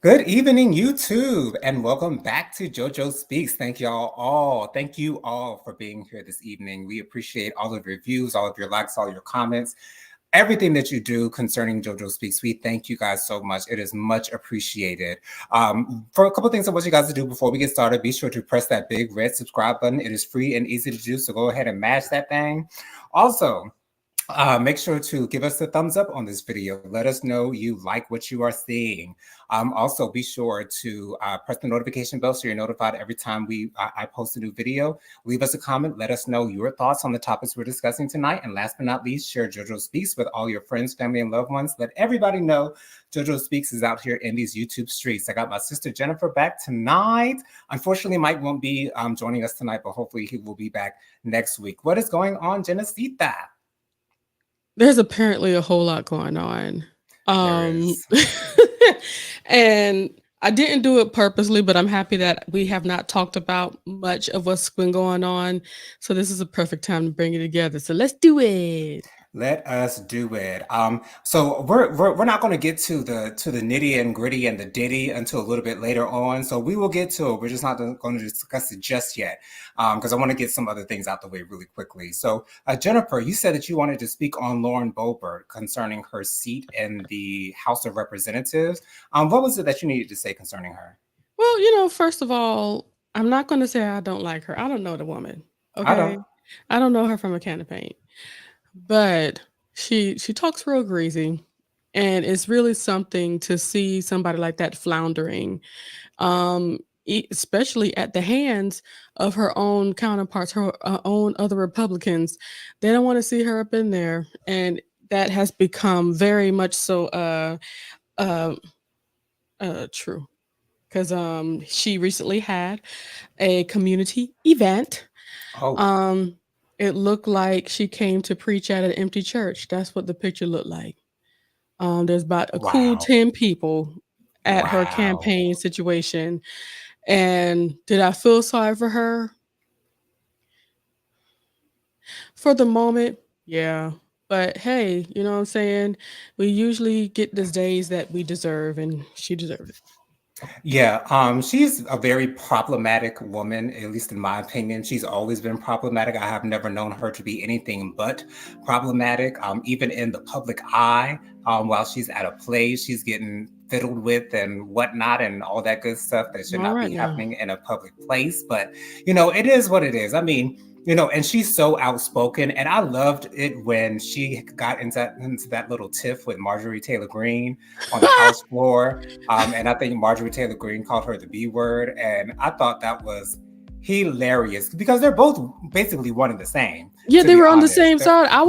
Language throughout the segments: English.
Good evening, YouTube, and welcome back to JoJo Speaks. Thank y'all all. Thank you all for being here this evening. We appreciate all of your views, all of your likes, all your comments, everything that you do concerning JoJo Speaks. We thank you guys so much. It is much appreciated. For a couple of things I want you guys to do before we get started, be sure to press that big red subscribe button. It is free and easy to do, so go ahead and mash that thing. Also, make sure to give us a thumbs up on this video. Let us know you like what you are seeing. Also, be sure to press the notification bell so you're notified every time I post a new video. Leave us a comment. Let us know your thoughts on the topics we're discussing tonight. And last but not least, share JoJo Speaks with all your friends, family, and loved ones. Let everybody know JoJo Speaks is out here in these YouTube streets. I got my sister Jennifer back tonight. Unfortunately, Mike won't be joining us tonight, but hopefully he will be back next week. What is going on, Genesita? There's apparently a whole lot going on. And I didn't do it purposely, but I'm happy that we have not talked about much of what's been going on. So this is a perfect time to bring it together. So let's do it. Let us do it. So we're not going to get to the nitty and gritty and the Diddy until a little bit later on. So we will get to it. We're just not going to discuss it just yet, because I want to get some other things out the way really quickly. So Jennifer, you said that you wanted to speak on Lauren Boebert concerning her seat in the House of Representatives. What was it that you needed to say concerning her? Well, first of all, I'm not going to say I don't like her. I don't know the woman. I don't. Okay. I don't know her from a can of paint. But she talks real greasy, and it's really something to see somebody like that floundering, especially at the hands of her own counterparts, her own other Republicans. They don't want to see her up in there, and that has become very much so uh, true. Because she recently had a community event. Oh, It looked like she came to preach at an empty church. That's what the picture looked like. There's about a cool wow. 10 people at her Wow. campaign situation. And did I feel sorry for her? For the moment, yeah. But hey, you know what I'm saying? We usually get the days that we deserve, and she deserved it. Yeah, she's a very problematic woman, at least in my opinion. She's always been problematic. I have never known her to be anything but problematic. Even in the public eye, while she's at a play, she's getting fiddled with and whatnot and all that good stuff that should All not be right now. happening in a public place. But, it is what it is. I mean, and she's so outspoken. And I loved it when she got into that little tiff with Marjorie Taylor Greene on the House floor. And I think Marjorie Taylor Greene called her the B word. And I thought that was hilarious because they're both basically one and the same, Yeah, to they be were on the honest. same side. I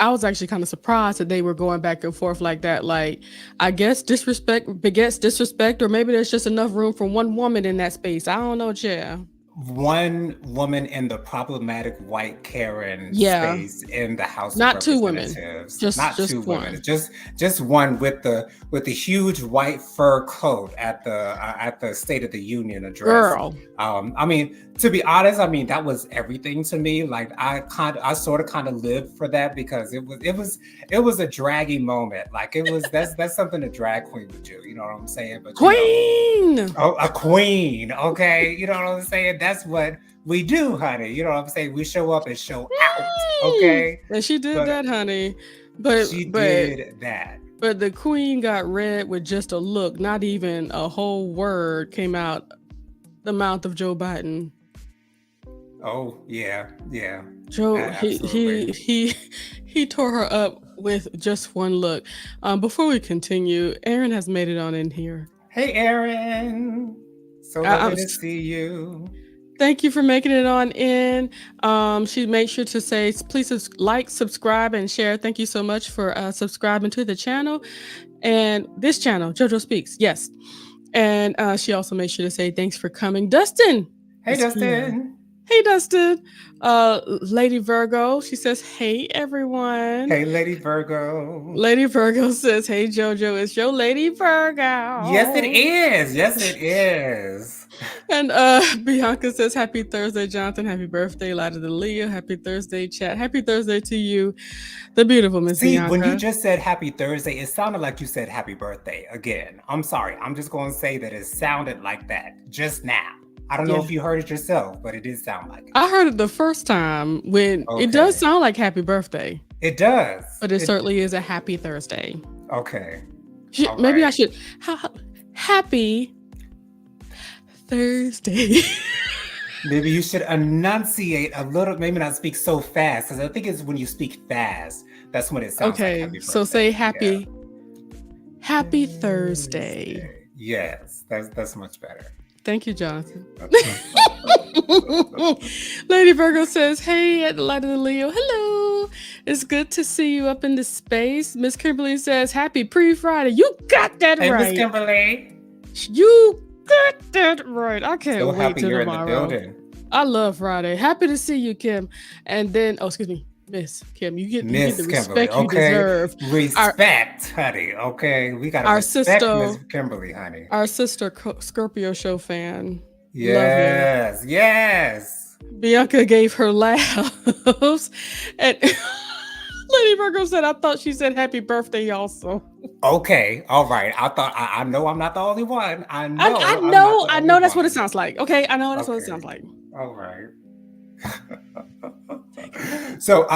was actually kind of surprised that they were going back and forth like that. Like, I guess disrespect begets disrespect, or maybe there's just enough room for one woman in that space. I don't know, yeah. One woman in the problematic white Karen Yeah, space in the House of not two women, Representatives. just Not two just women. one. It's just one with the huge white fur coat at the State of the Union address. Girl, I mean, to be honest, I mean that was everything to me. Like I sort of kind of lived for that because it was a draggy moment. Like that's something a drag queen would do. You know what I'm saying? But queen. oh, a queen, okay? You know what I'm saying? That's what we do, honey. You know what I'm saying? We show up and show out, okay? And she did But that, honey. But she but did that. but the queen got red with just a look. Not even a whole word came out the mouth of Joe Biden. Oh, yeah, yeah, Joe, he absolutely. he he he tore her up with just one look. Before we continue, Aaron has made it on in here. Hey, Erin. So I, lovely I'm to see you. Thank you for making it on in. She made sure to say, please like, subscribe, and share. Thank you so much for subscribing to the channel and this channel, JoJo Speaks. Yes. And she also made sure to say, thanks for coming. Dustin Hey, is here. Dustin. Hey, Dustin. Lady Virgo, she says, hey, everyone. Hey, Lady Virgo. Lady Virgo says, hey, JoJo, it's your Lady Yes, it Virgo. is. Yes, it is. And Bianca says, Happy Thursday, Jonathan. Happy birthday, Light of the Leo. Happy Thursday, chat. Happy Thursday to you, the beautiful Miss See, when you Bianca. just said happy Thursday, it sounded like you said happy birthday again. I'm sorry. I'm just going to say that it sounded like that just now. I don't know Yeah. if you heard it yourself, but it did sound like it. I heard it the first time when it does Okay. sound like happy birthday, It does. but it certainly is a happy Thursday. Okay. All Maybe I right. should. Happy Thursday. Maybe you should enunciate a little, maybe not speak so fast, because I think it's when you speak fast, that's when it sounds like happy Okay, birthday. so say happy, Yeah. happy Thursday. Yes, that's much better. Thank you, Jonathan. Lady Virgo says, hey, at the Light of the Leo. Hello. It's good to see you up in the space. Miss Kimberly says, happy pre-Friday. You got that Hey, right. Miss Kimberly. You got that right. I can't So wait happy till you're tomorrow. in the building. I love Friday. Happy to see you, Kim. And then, excuse me, Miss Kim. You get the respect you deserve. Respect, honey. Okay, we gotta respect Miss Kimberly, honey. Our sister Scorpio show fan. Yes, yes. Bianca gave her laughs, and Lady Virgo said, "I thought she said happy birthday also." Okay, all right. I know I'm not the only one. I know. I know that's what it sounds like. Okay, I know that's what it sounds like. All right. So,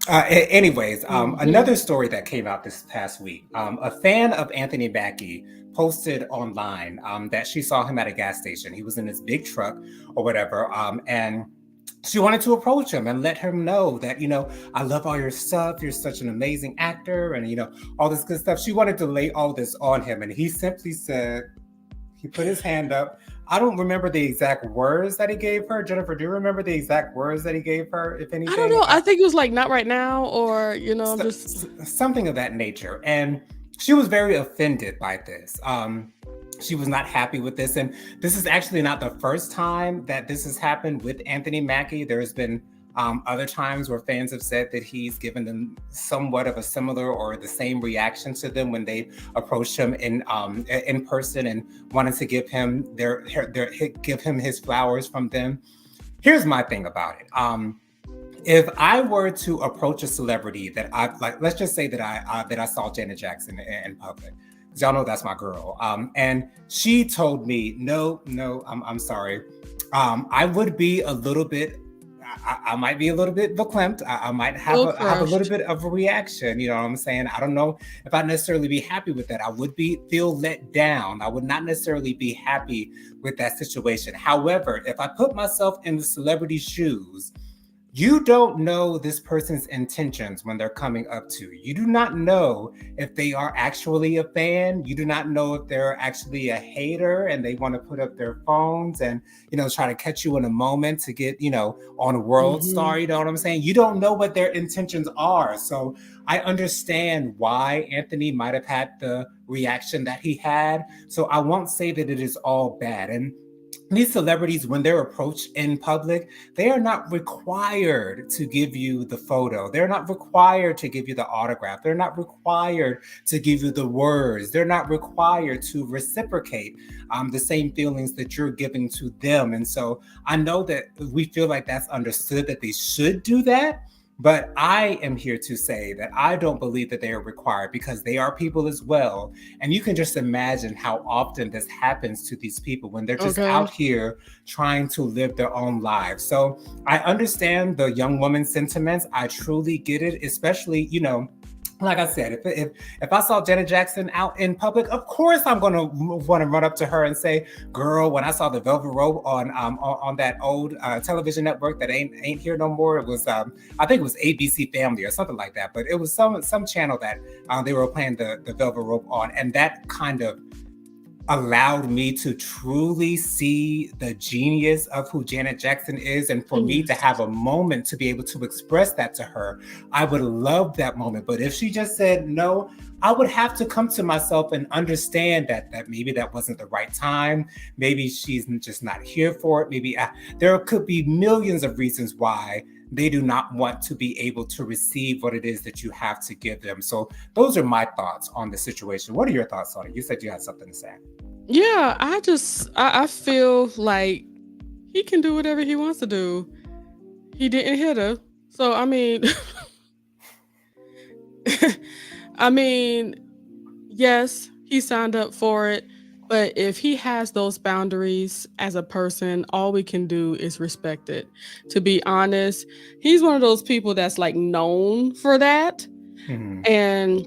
anyways, another story that came out this past week. A fan of Anthony Mackie posted online that she saw him at a gas station. He was in his big truck or whatever, and she wanted to approach him and let him know that, I love all your stuff. You're such an amazing actor, and all this good stuff. She wanted to lay all this on him, and he simply said, he put his hand up. I don't remember the exact words that he gave her. Jennifer, do you remember the exact words that he gave her, if anything? I don't know. I think it was like, not right now, or, just something of that nature. And she was very offended by this. She was not happy with this. And this is actually not the first time that this has happened with Anthony Mackie. There's been other times where fans have said that he's given them somewhat of a similar or the same reaction to them when they approached him in person and wanted to give him give him his flowers from them. Here's my thing about it. If I were to approach a celebrity that let's just say that I saw Janet Jackson in public, because y'all know that's my girl, and she told me, no, I'm sorry, I would be a little bit. I might be a little bit verklempt. I might have a little bit of a reaction. You know what I'm saying? I don't know if I'd necessarily be happy with that. I would feel let down. I would not necessarily be happy with that situation. However, if I put myself in the celebrity's shoes, you don't know this person's intentions when they're coming up to you. You do not know if they are actually a fan. You do not know if they're actually a hater and they want to put up their phones and, try to catch you in a moment to get, on a world star. You know what I'm saying? You don't know what their intentions are. So I understand why Anthony might have had the reaction that he had. So I won't say that it is all bad. And these celebrities, when they're approached in public, they are not required to give you the photo. They're not required to give you the autograph. They're not required to give you the words. They're not required to reciprocate the same feelings that you're giving to them. And so I know that we feel like that's understood that they should do that. But I am here to say that I don't believe that they are required, because they are people as well. And you can just imagine how often this happens to these people when they're just out here trying to live their own lives. So I understand the young woman's sentiments. I truly get it, especially, like I said, if I saw Janet Jackson out in public, of course I'm gonna want to run up to her and say, "Girl, when I saw the Velvet Rope on that old television network that ain't here no more, it was I think it was ABC Family or something like that, but it was some channel that they were playing the Velvet Rope on, and that kind of allowed me to truly see the genius of who Janet Jackson is. And for me to have a moment to be able to express that to her, I would love that moment. But if she just said no, I would have to come to myself and understand that maybe that wasn't the right time. Maybe she's just not here for it. Maybe there could be millions of reasons why they do not want to be able to receive what it is that you have to give them. So those are my thoughts on the situation. What are your thoughts on it? You said you had something to say. Yeah, I feel like he can do whatever he wants to do. He didn't hit her. So I mean I mean, yes, he signed up for it, but if he has those boundaries as a person, all we can do is respect it. To be honest, he's one of those people that's like known for that. Mhm. And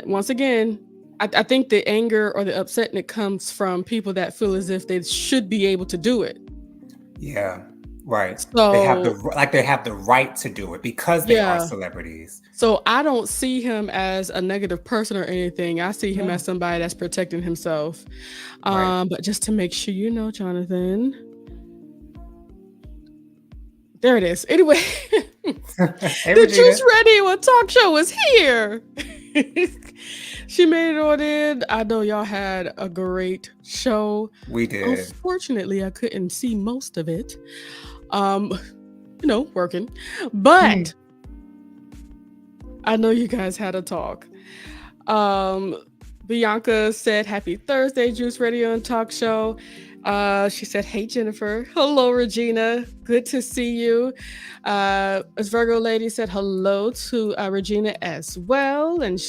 once again, I think the anger or the upset it comes from people that feel as if they should be able to do it. Yeah, right. So They have the right to do it because they are yeah. celebrities. So I don't see him as a negative person or anything. I see him No, as somebody that's protecting himself. right. But just to make sure you know, Jonathan, there it is. Anyway, Hey, the Regina. Juice Radio talk show is here. She made it on in. I know y'all had a great show. We did. Unfortunately, I couldn't see most of it. Um, working. But I know you guys had a talk. Bianca said, "Happy Thursday, Juice Radio and Talk Show." She said, "Hey, Jennifer. Hello, Regina. Good to see you." As Virgo Lady said hello to Regina as well. And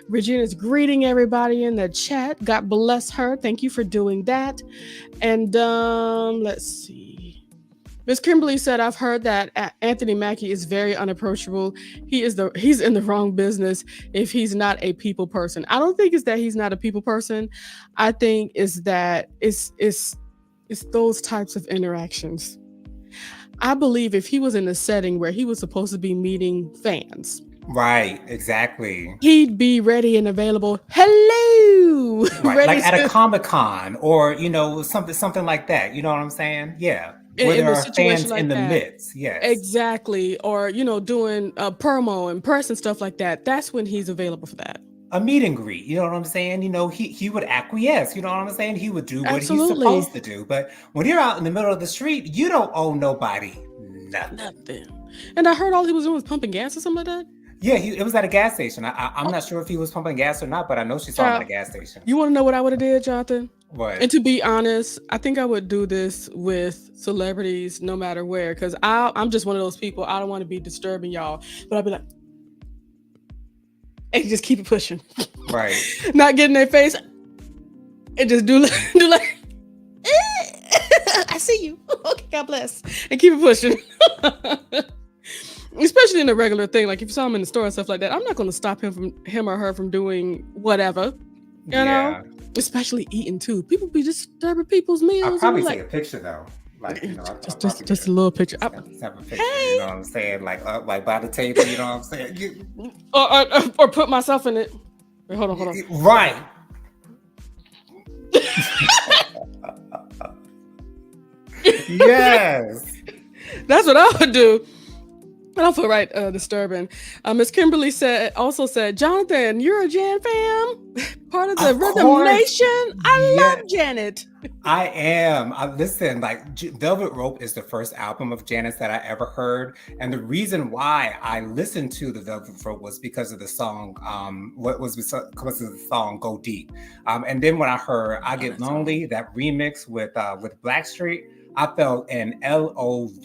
Regina's greeting everybody in the chat. God bless her. Thank you for doing that. And let's see. Miss Kimberly said, "I've heard that Anthony Mackie is very unapproachable. He's in the wrong business if he's not a people person." I don't think it's that he's not a people person. I think it's that it's those types of interactions. I believe if he was in a setting where he was supposed to be meeting fans, Right, exactly. he'd be ready and available. Hello, Right, ready like at a to Comic-Con or something like that. You know what I'm saying? Yeah, where in there a are situation fans like in the that. midst. Yes, Exactly. Or, doing a promo and press and stuff like that. That's when he's available for that. a meet and greet. You know what I'm saying? He would acquiesce. You know what I'm saying? He would do what he's Absolutely. supposed to do. But when you're out in the middle of the street, you don't owe nobody nothing. Nothing. And I heard all he was doing was pumping gas or something like that. Yeah, it was at a gas station. I'm not sure if he was pumping gas or not, but I know she saw him at a Child, gas station. you want to know what I would have did, Jonathan? What? And to be honest, I think I would do this with celebrities no matter where, because I'm just one of those people. I don't want to be disturbing y'all, but I'd be like, hey, just keep it pushing. Right. Not get in their face and just do like I see you. Okay, God bless. And keep it pushing. Especially in a regular thing. Like if you saw him in the store and stuff like that, I'm not going to stop him or her from doing whatever. You know? Especially eating too. People be disturbing people's meals. I'll probably like, take a picture though. Like, just a little picture. Have a picture, Hey! you know what I'm saying? Like by the table, you know what I'm saying? Or put myself in it. Wait, hold on. Right. Yes. That's what I would do. I don't feel right disturbing. Miss Kimberly also said, "Jonathan, you're a Jan fam? Part of the Rhythm Nation? I love Janet." I am. Listen, like Velvet Rope is the first album of Janet's that I ever heard. And the reason why I listened to the Velvet Rope was because of the song, because of the song Go Deep. And then when I heard I Get Lonely, that remix with Blackstreet, I felt an LOVE.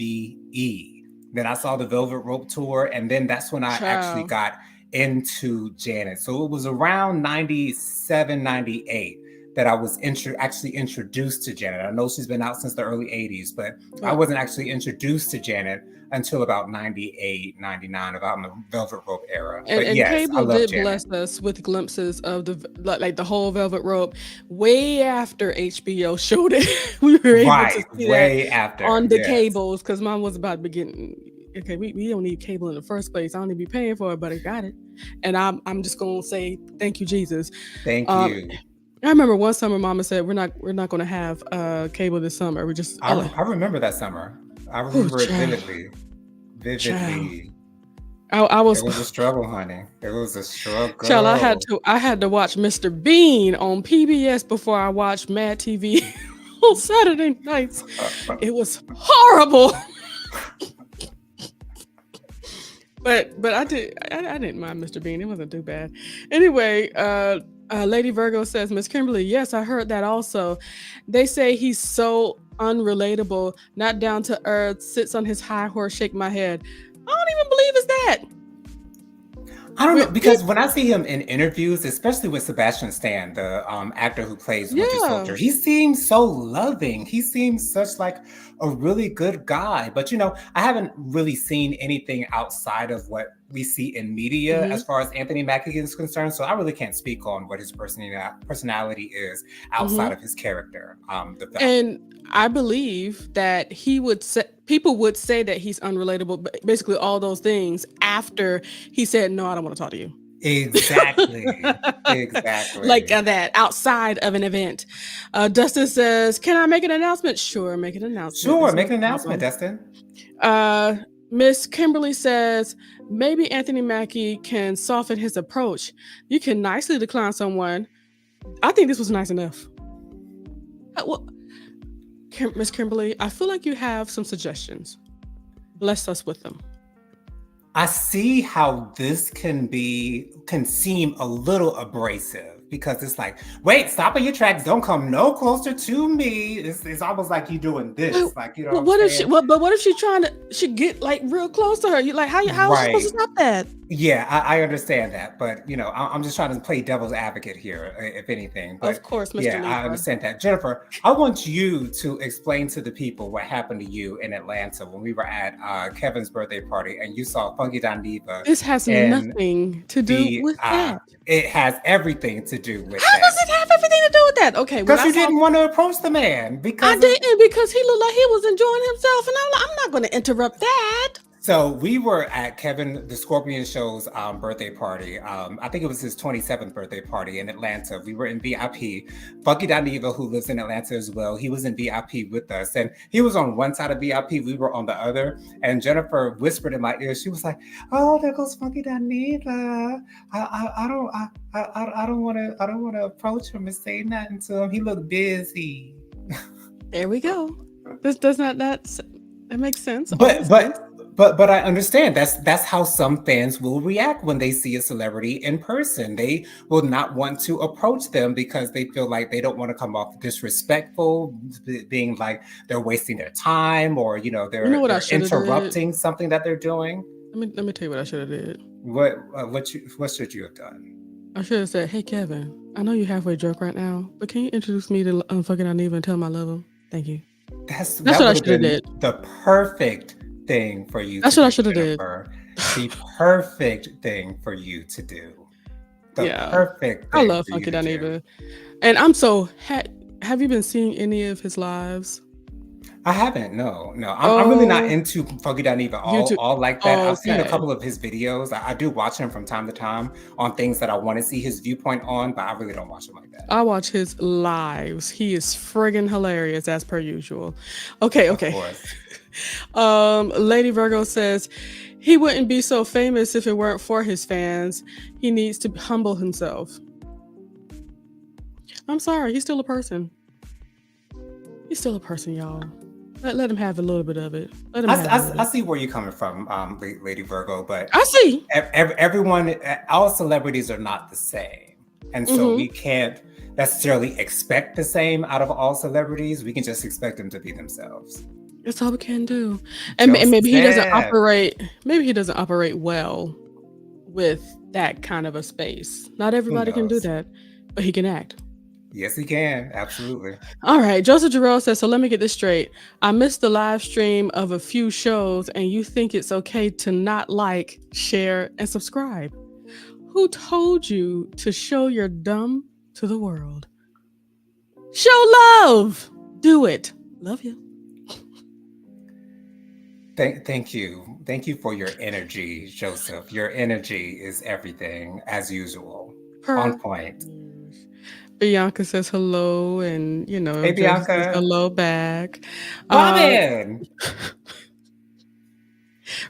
Then I saw the Velvet Rope tour, and then that's when I actually got into Janet. So it was around 97, 98 that I was actually introduced to Janet. I know she's been out since the early 80s, but I wasn't actually introduced to Janet until about 98, 99, about in the Velvet Rope era. And yes, cable did bless us with glimpses of the whole Velvet Rope way after HBO showed it. We were able to see way that after on the cables, because mine was about to be getting, okay, we don't need cable in the first place. I don't need to be paying for it, but I got it. And I'm just gonna say thank you, Jesus. Thank you. I remember one summer Mama said we're not gonna have cable this summer. We just I remember that summer. I remember it vividly. It was a struggle, honey. It was a struggle. Child, I had to watch Mr. Bean on PBS before I watched Mad TV on Saturday nights. It was horrible. But I didn't mind Mr. Bean. It wasn't too bad. Anyway, Lady Virgo says, Miss Kimberly, yes, I heard that also. They say he's so unrelatable, not down to earth, sits on his high horse, shake my head. I don't even believe it's that. I don't know, because when I see him in interviews, especially with Sebastian Stan, the actor who plays Winter Soldier, he seems so loving. He seems such like a really good guy. But I haven't really seen anything outside of what we see in media as far as Anthony Mackie is concerned. So I really can't speak on what his personality is outside of his character. And I believe that people would say that he's unrelatable, but basically all those things after he said, no, I don't want to talk to you. Exactly. Like that outside of an event. Dustin says, can I make an announcement? Sure, make an announcement. Sure, make an announcement, Dustin. Miss Kimberly says, maybe Anthony Mackie can soften his approach. You can nicely decline someone. I think this was nice enough. Miss Kimberly, I feel like you have some suggestions. Bless us with them. I see how this can seem a little abrasive because it's like, wait, stop in your tracks. Don't come no closer to me. It's almost like you doing this. Like, what if she get like real close to her? You like, how is she supposed to stop that? Yeah, I understand that, but I'm just trying to play devil's advocate here, if anything. But of course, Mr. Yeah, I understand that. Jennifer, I want you to explain to the people what happened to you in Atlanta when we were at Kevin's birthday party and you saw Funky Dineva. This has nothing to do with that. It has everything to do with How does it have everything to do with that? Okay, because you didn't want to approach the man because I didn't, because he looked like he was enjoying himself, and I'm not going to interrupt that. So we were at Kevin the Scorpion Show's birthday party. I think it was his 27th birthday party in Atlanta. We were in VIP. Funky Dineva, who lives in Atlanta as well, he was in VIP with us. And he was on one side of VIP, we were on the other. And Jennifer whispered in my ear, she was like, oh, there goes Funky Dineva. I don't want to approach him and say nothing to him. He looked busy. There we go. This does not, that makes sense. But I understand that's how some fans will react when they see a celebrity in person. They will not want to approach them because they feel like they don't want to come off disrespectful, being like they're wasting their time or they're interrupting something that they're doing. Let me tell you what I should have did. What should you have done? I should have said, "Hey Kevin, I know you're halfway drunk right now, but can you introduce me to Funky Dineva and tell him I love him? Thank you." That's what I should have did. The perfect thing for you. That's what I should have did. The perfect thing for you to do. Perfect. I love Funky Dineva, and I'm so. Have you been seeing any of his lives? I haven't. No. I'm really not into Funky Dineva all like that. I've seen a couple of his videos. I do watch him from time to time on things that I want to see his viewpoint on, but I really don't watch him like that. I watch his lives. He is friggin' hilarious as per usual. Okay. Of course. Lady Virgo says he wouldn't be so famous if it weren't for his fans. He needs to humble himself. I'm sorry, he's still a person. He's still a person, y'all. Let him have a little bit of it. I see where you're coming from, Lady Virgo, but I see everyone, all celebrities are not the same, and so we can't necessarily expect the same out of all celebrities. We can just expect them to be themselves. That's all we can do. And maybe he doesn't operate. Maybe he doesn't operate well with that kind of a space. Not everybody can do that, but he can act. Yes, he can. Absolutely. All right. Joseph Jarrell says, so let me get this straight. I missed the live stream of a few shows and you think it's okay to not like, share, and subscribe. Who told you to show your dumb to the world? Show love. Do it. Love you. Thank you. Thank you for your energy, Joseph. Your energy is everything as usual. On point. Bianca says hello, and hey Bianca, says hello back. Robin.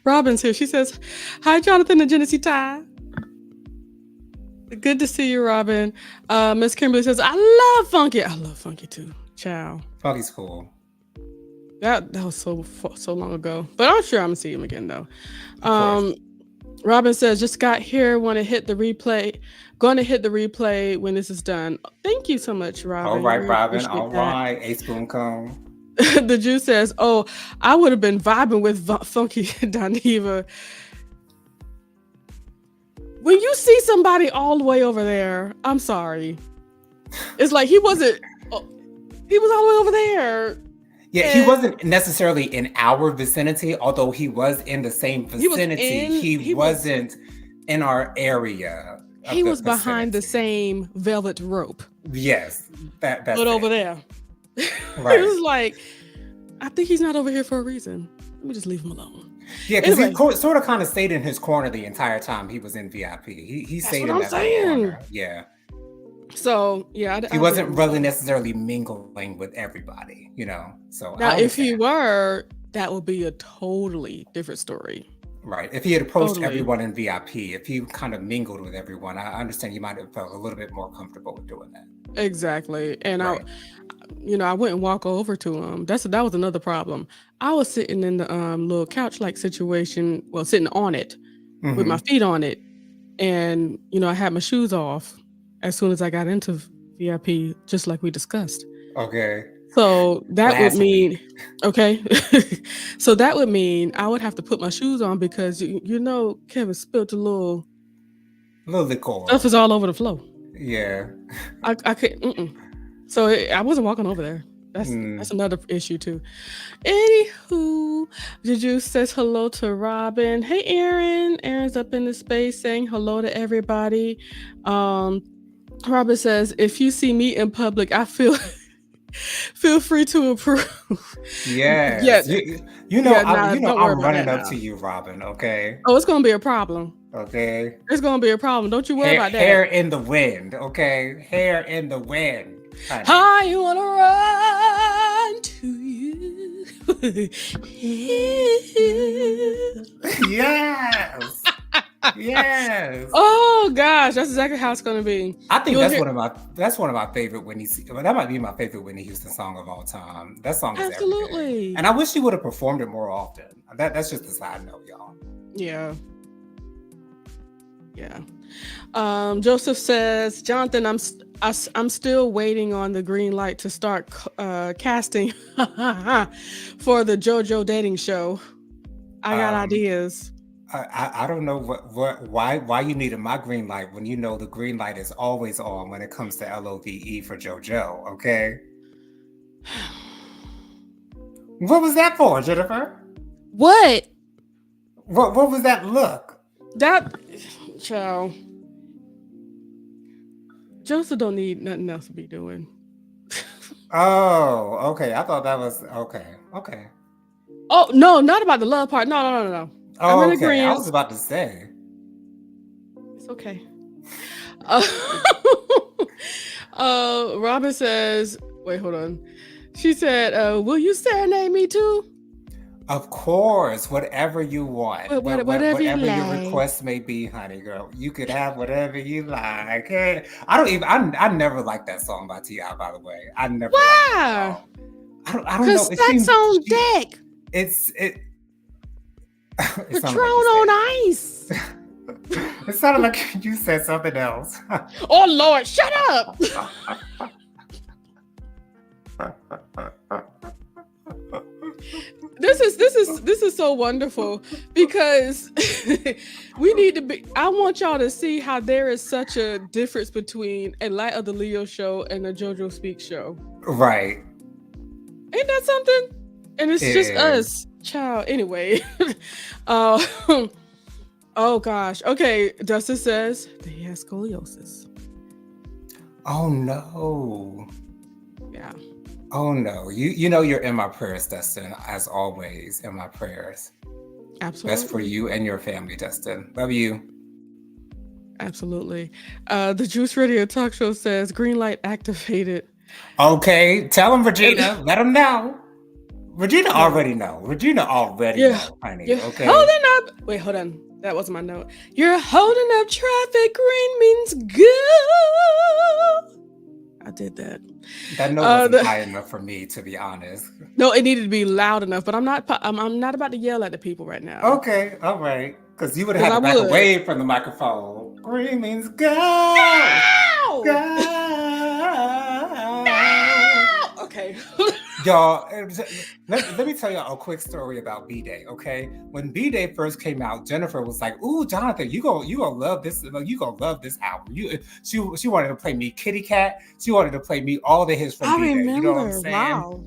Robin's here. She says, "Hi, Jonathan and Genesee Ty. Good to see you, Robin." Miss Kimberly says, "I love Funky. I love Funky too. Ciao. Funky's cool. That was so long ago, but I'm sure I'm gonna see him again though." Robin says, just got here, want to hit the replay. Going to hit the replay when this is done. Thank you so much, All Robin. right, We Robin. appreciate All that. right. A spoon cone. The Jew says, oh, I would have been vibing with Funky Daniva. When you see somebody all the way over there, I'm sorry. It's like he was all the way over there. Yeah, he wasn't necessarily in our vicinity, although he was in the same vicinity. He wasn't in our area. He was behind the same velvet rope. Yes, that's but over there. Right. It was like, I think he's not over here for a reason. Let me just leave him alone. Yeah, because he sort of kind of stayed in his corner the entire time he was in VIP. He stayed in that corner. Yeah. So yeah, he wasn't really necessarily mingling with everybody, you know. So now, if he were, that would be a totally different story. Right. If he had approached everyone in VIP, if he kind of mingled with everyone, I understand you might have felt a little bit more comfortable with doing that. Exactly. And I wouldn't walk over to him. That was another problem. I was sitting in the little couch-like situation, well, sitting on it with my feet on it. And, I had my shoes off as soon as I got into VIP, just like we discussed. Okay. So that would mean, so that would mean I would have to put my shoes on because, Kevin spilled a little liquor. Stuff is all over the floor. Yeah. I couldn't. So I wasn't walking over there. That's another issue too. Anywho, Juju says hello to Robin. Hey, Aaron. Aaron's up in the space saying hello to everybody. Robin says, if you see me in public, I feel free to approve. Yes. I'm running up to you, Robin. Okay. Oh, it's gonna be a problem. Okay. It's gonna be a problem. Don't you worry about that. Hair in the wind. Okay. Hair in the wind. I wanna run to you. Yes. Yes. Oh gosh, that's exactly how it's gonna be. I think that's one of my favorite Whitney. That might be my favorite Whitney Houston song of all time. That song is everything. And I wish she would have performed it more often. That's just a side note, y'all. Yeah. Joseph says, Jonathan, I'm still waiting on the green light to start casting for the JoJo dating show. I got ideas. I don't know why you needed my green light when the green light is always on when it comes to LOVE for JoJo. Okay. What was that for, Jennifer? What was that look? That child. Joseph don't need nothing else to be doing. Oh, okay. I thought that was okay. Okay. Oh no, not about the love part. No. Oh, I'm in agreement. I was about to say. It's okay. Robin says, wait, hold on. She said, will you serenade me too? Of course, whatever you want. Whatever your request may be, honey girl. You could have whatever you like. I never liked that song by T.I., by the way. I never liked that song. I don't know. Because sex on deck. It's Patron on ice. It sounded like you said something else. Oh Lord, shut up. This is so wonderful because we need to be. I want y'all to see how there is such a difference between a Light of the Leo show and a JoJo Speaks show. Right. Ain't that something? And it's just us, child. Anyway. Oh gosh. Okay. Dustin says he has scoliosis. Oh no. Yeah. Oh no. You're in my prayers, Dustin, as always, in my prayers. Absolutely. Best for you and your family, Dustin. Love you. Absolutely. The Juice Radio Talk Show says green light activated. Okay. Tell him, Regina. Let him know. Regina already know. Know, honey. You're okay. Holding up. Wait, hold on. That wasn't my note. You're holding up traffic. Green means go. I did that. That note wasn't high enough for me, to be honest. No, it needed to be loud enough. But I'm not about to yell at the people right now. Okay, all right. Because you would have had to back away from the microphone. Green means go. No! Go. No! Okay. Y'all, let me tell y'all a quick story about B-Day, okay? When B-Day first came out, Jennifer was like, "Ooh, Jonathan, you gonna love this. You gonna love this album." She wanted to play me Kitty Cat. She wanted to play me all the hits from B-Day. Remember. You know what I'm saying? Wow.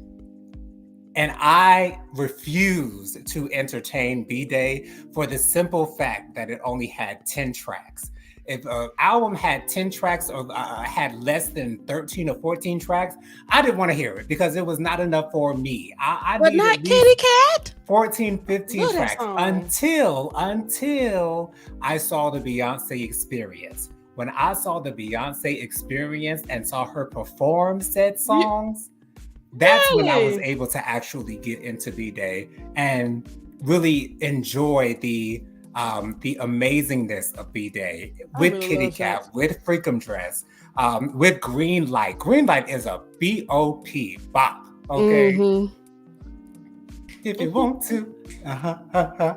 And I refused to entertain B-Day for the simple fact that it only had 10 tracks. If an album had 10 tracks or had less than 13 or 14 tracks, I didn't want to hear it because it was not enough for me. I but not Kitty Cat? 14, 15 tracks until I saw the Beyonce Experience. When I saw the Beyonce Experience and saw her perform said songs, that's when I was able to actually get into B-Day and really enjoy the amazingness of B-Day with Kitty Cat, with Freakum Dress, with Green Light. Green Light is a B-O-P, bop, okay? Mm-hmm. If you want to,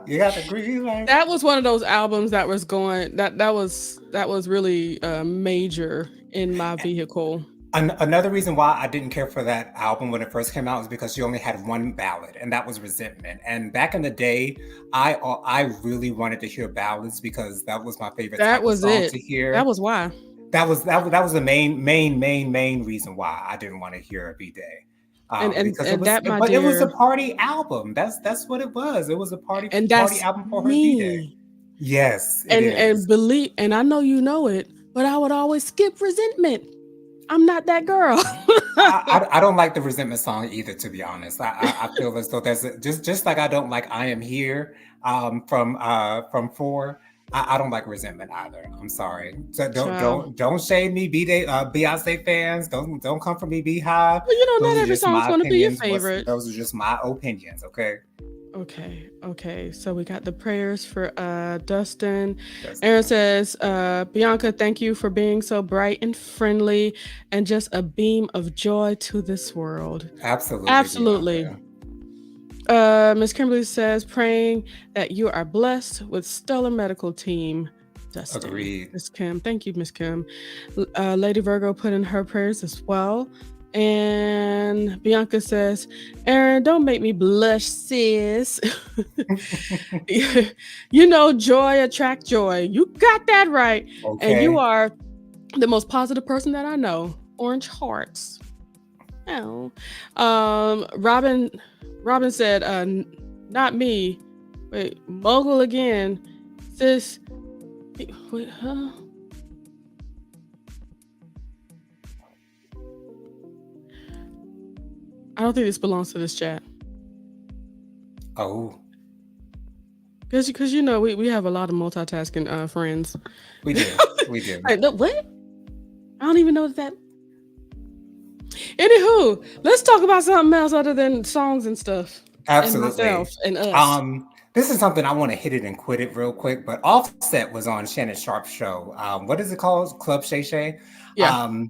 you got the green light. That was one of those albums that was going, that was really major in my vehicle. Another reason why I didn't care for that album when it first came out is because she only had one ballad, and that was Resentment. And back in the day, I really wanted to hear ballads because that was my favorite type of song to hear. That was why. That was the main reason why I didn't want to hear a B-Day. It was a party album. That's what it was. It was a party album for her B-Day. Yes, and I know you know it, but I would always skip Resentment. I'm not that girl. I don't like the Resentment song either, to be honest. I feel as though there's just like I don't like I Am Here from 4. I don't like Resentment either. I'm sorry. So don't shade me, B-Day, Beyonce fans. Don't come for me, Beehive. Well, not every song's going to be your favorite. Those are just my opinions, okay? Okay. So we got the prayers for Dustin. Aaron says, Bianca, thank you for being so bright and friendly and just a beam of joy to this world. Absolutely. Miss Kimberly says, praying that you are blessed with stellar medical team. Dustin. Agreed. Miss Kim. Thank you, Miss Kim. Lady Virgo put in her prayers as well. And Bianca says, Aaron, don't make me blush, sis. Joy attract joy. You got that right. Okay. And you are the most positive person that I know. Orange hearts. Oh. Robin said, not me. Wait, mogul again. Sis. Wait, huh? I don't think this belongs to this chat. Oh. Because we have a lot of multitasking friends. We do. What? I don't even know that. Anywho, let's talk about something else other than songs and stuff. Absolutely. And myself and us. This is something I want to hit it and quit it real quick, but Offset was on Shannon Sharpe's show. What is it called? Club Shay Shay? Yeah.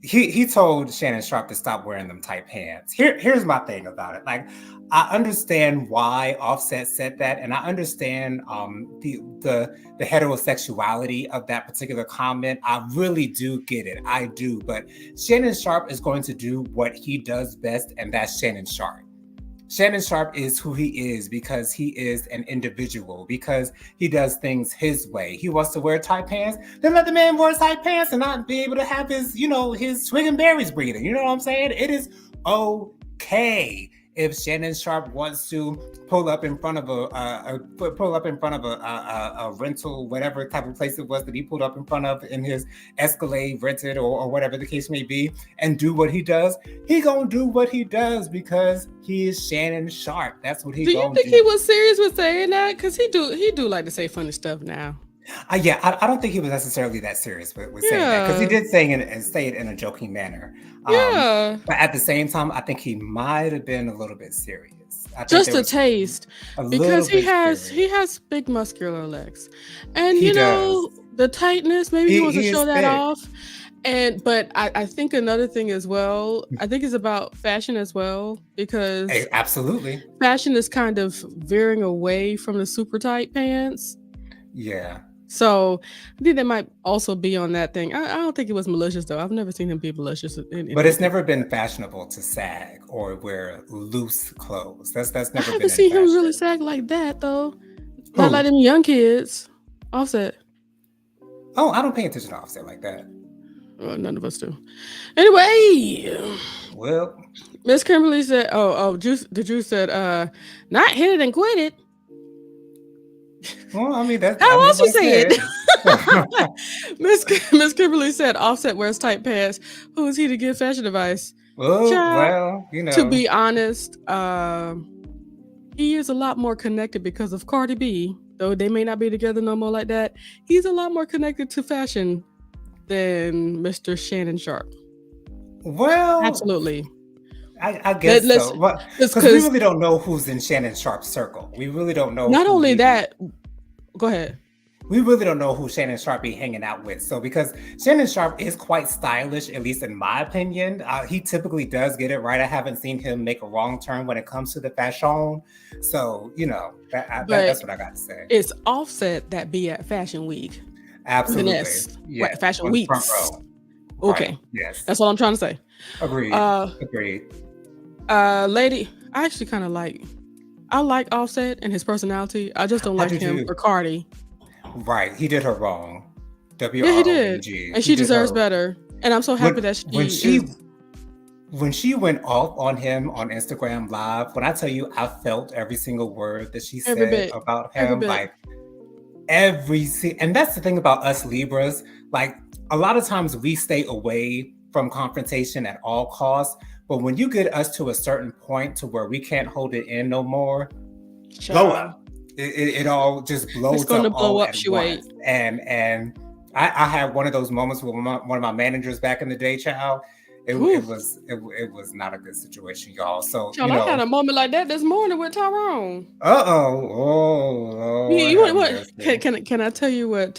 He told Shannon Sharpe to stop wearing them tight pants. Here's my thing about it. Like, I understand why Offset said that, and I understand the heterosexuality of that particular comment. I really do get it. I do. But Shannon Sharpe is going to do what he does best, and that's Shannon Sharpe. Shannon Sharpe is who he is because he is an individual, because he does things his way. He wants to wear tight pants, then let the man wear tight pants and not be able to have his swinging berries breathing. You know what I'm saying? It is okay if Shannon Sharpe wants to pull up in front of a rental, whatever type of place it was that he pulled up in front of in his Escalade rented or whatever the case may be, and do what he does. He gonna do what he does because he is Shannon Sharpe. That's what he gonna do. Do you think he was serious with saying that? Because he do like to say funny stuff now. I don't think he was necessarily that serious with saying that, because he did say it in a joking manner. But at the same time, I think he might have been a little bit serious. Just a taste, because he has big muscular legs, and the tightness. Maybe he wants to show that off. But I think another thing as well, I think it's about fashion as well, because absolutely, fashion is kind of veering away from the super tight pants. Yeah. So I think that might also be on that thing. I don't think it was malicious though. I've never seen him be malicious in But it's anything. never been fashionable to sag or wear loose clothes. That's I never been haven't in seen him really fashion. sag like that though. Not like Who? them young kids. Offset. Oh, I don't pay attention to Offset like that. Well, none of us do. Anyway, Well, Miss Kimberly said, the Juice said, not hit it and quit it. I mean How else what you I say it? said. Miss Kimberly said Offset wears tight pants. Who is he to give fashion advice? Oh, Child, well, you to know. be honest, he is a lot more connected because of Cardi B. Though they may not be together no more like that, he's a lot more connected to fashion than Mr. Shannon Sharpe. Well, Absolutely. I guess Let's so. Because we because really don't know who's in Shannon Sharpe's circle. We really don't know not who only he that, go ahead. we really don't know who Shannon Sharpe be hanging out with. So because Shannon Sharpe is quite stylish, at least in my opinion, he typically does get it right. I haven't seen him make a wrong turn when it comes to the fashion. So, that's what I got to say. It's Offset that be at Fashion Week. Absolutely. Yeah. Right, Fashion Weeks. Okay. Right. Yes. That's what I'm trying to say. Agreed. Lady, I actually kind of I like Offset and his personality. I just don't like him or Cardi. Right. He did her wrong. Yeah, he did. And she deserves better. And I'm so happy that when she went off on him on Instagram Live, when I tell you I felt every single word that she said about him, like and that's the thing about us Libras, like a lot of times we stay away from confrontation at all costs, but when you get us to a certain point to where we can't hold it in no more, blow up. It all just blows it's gonna up blow all up, at once. And I had one of those moments with one of my managers back in the day, child. It was not a good situation, y'all. So child, I had a moment like that this morning with Tyrone. You want what? Can I tell you what?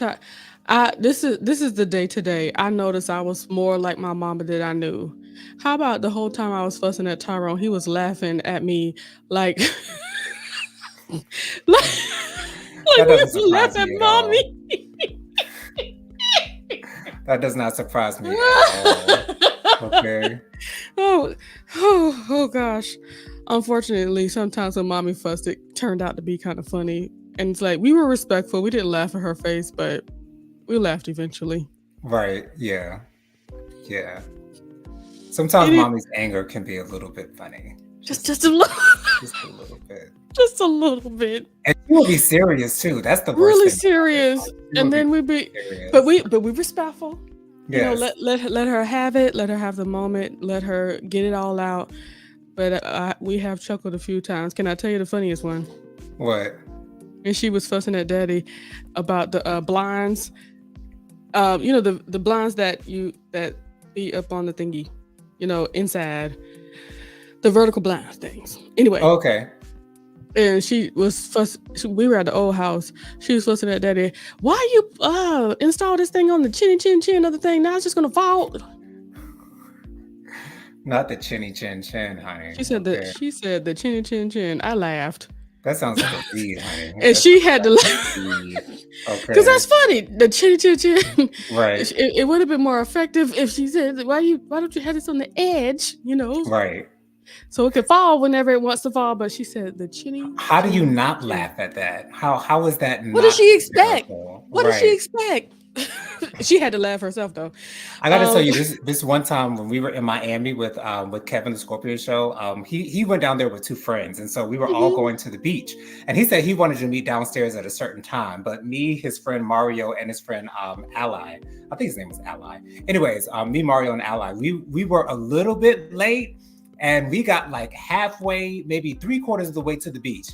This is the day today. I noticed I was more like my mama than I knew. How about the whole time I was fussing at Tyrone, he was laughing at me like that doesn't surprise me at mommy. That does not surprise me at all. Okay. Oh gosh. Unfortunately, sometimes when mommy fussed, it turned out to be kind of funny. And it's like we were respectful. We didn't laugh at her face, but we laughed eventually. Right. Yeah. Yeah. Sometimes mommy's anger can be a little bit funny. Just a little. Just a little bit. Just a little bit. And she will be serious too. That's the worst really thing. Serious. And then we'd be serious. but we respectful. Yes. Let her have it. Let her have the moment. Let her get it all out. But we have chuckled a few times. Can I tell you the funniest one? What? And she was fussing at Daddy about the blinds. The blinds that be up on the thingy, inside the vertical blinds things. Anyway. Okay. And she was we were at the old house. She was fussing at Daddy. Why you install this thing on the chinny chin chin of the thing? Now it's just gonna fall. Not the chinny chin chin, honey. She said the chinny chin chin. I laughed. That sounds like a weed, honey. And she had to laugh. Okay. Because that's funny. The chinny chin chin. Right. It would have been more effective if she said, why don't you have this on the edge? Right. So it could fall whenever it wants to fall. But she said the chinny. How do you not laugh at that? How is that? What does she expect? What does she expect? She had to laugh herself though. I got to tell you this one time when we were in Miami with Kevin the Scorpio show. He went down there with two friends, and so we were all going to the beach. And he said he wanted to meet downstairs at a certain time, but me, his friend Mario, and his friend Ally, I think his name was Ally. Anyways, me, Mario, and Ally, we were a little bit late. And we got like halfway, maybe 3/4 of the way to the beach.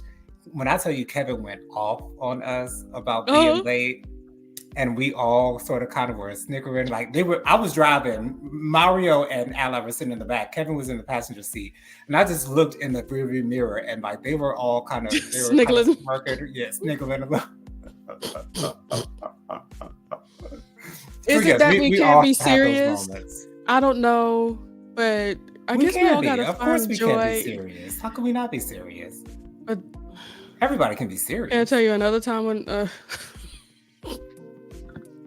When I tell you Kevin went off on us about being late, and we all sort of kind of were snickering. Like I was driving, Mario and Ally were sitting in the back. Kevin was in the passenger seat. And I just looked in the rearview mirror and like they were all kind of snickling. Snickling. Is it that we can't be serious? I don't know, but I guess we all gotta of course we can't be serious. How can we not be serious? But everybody can be serious. Can I tell you another time when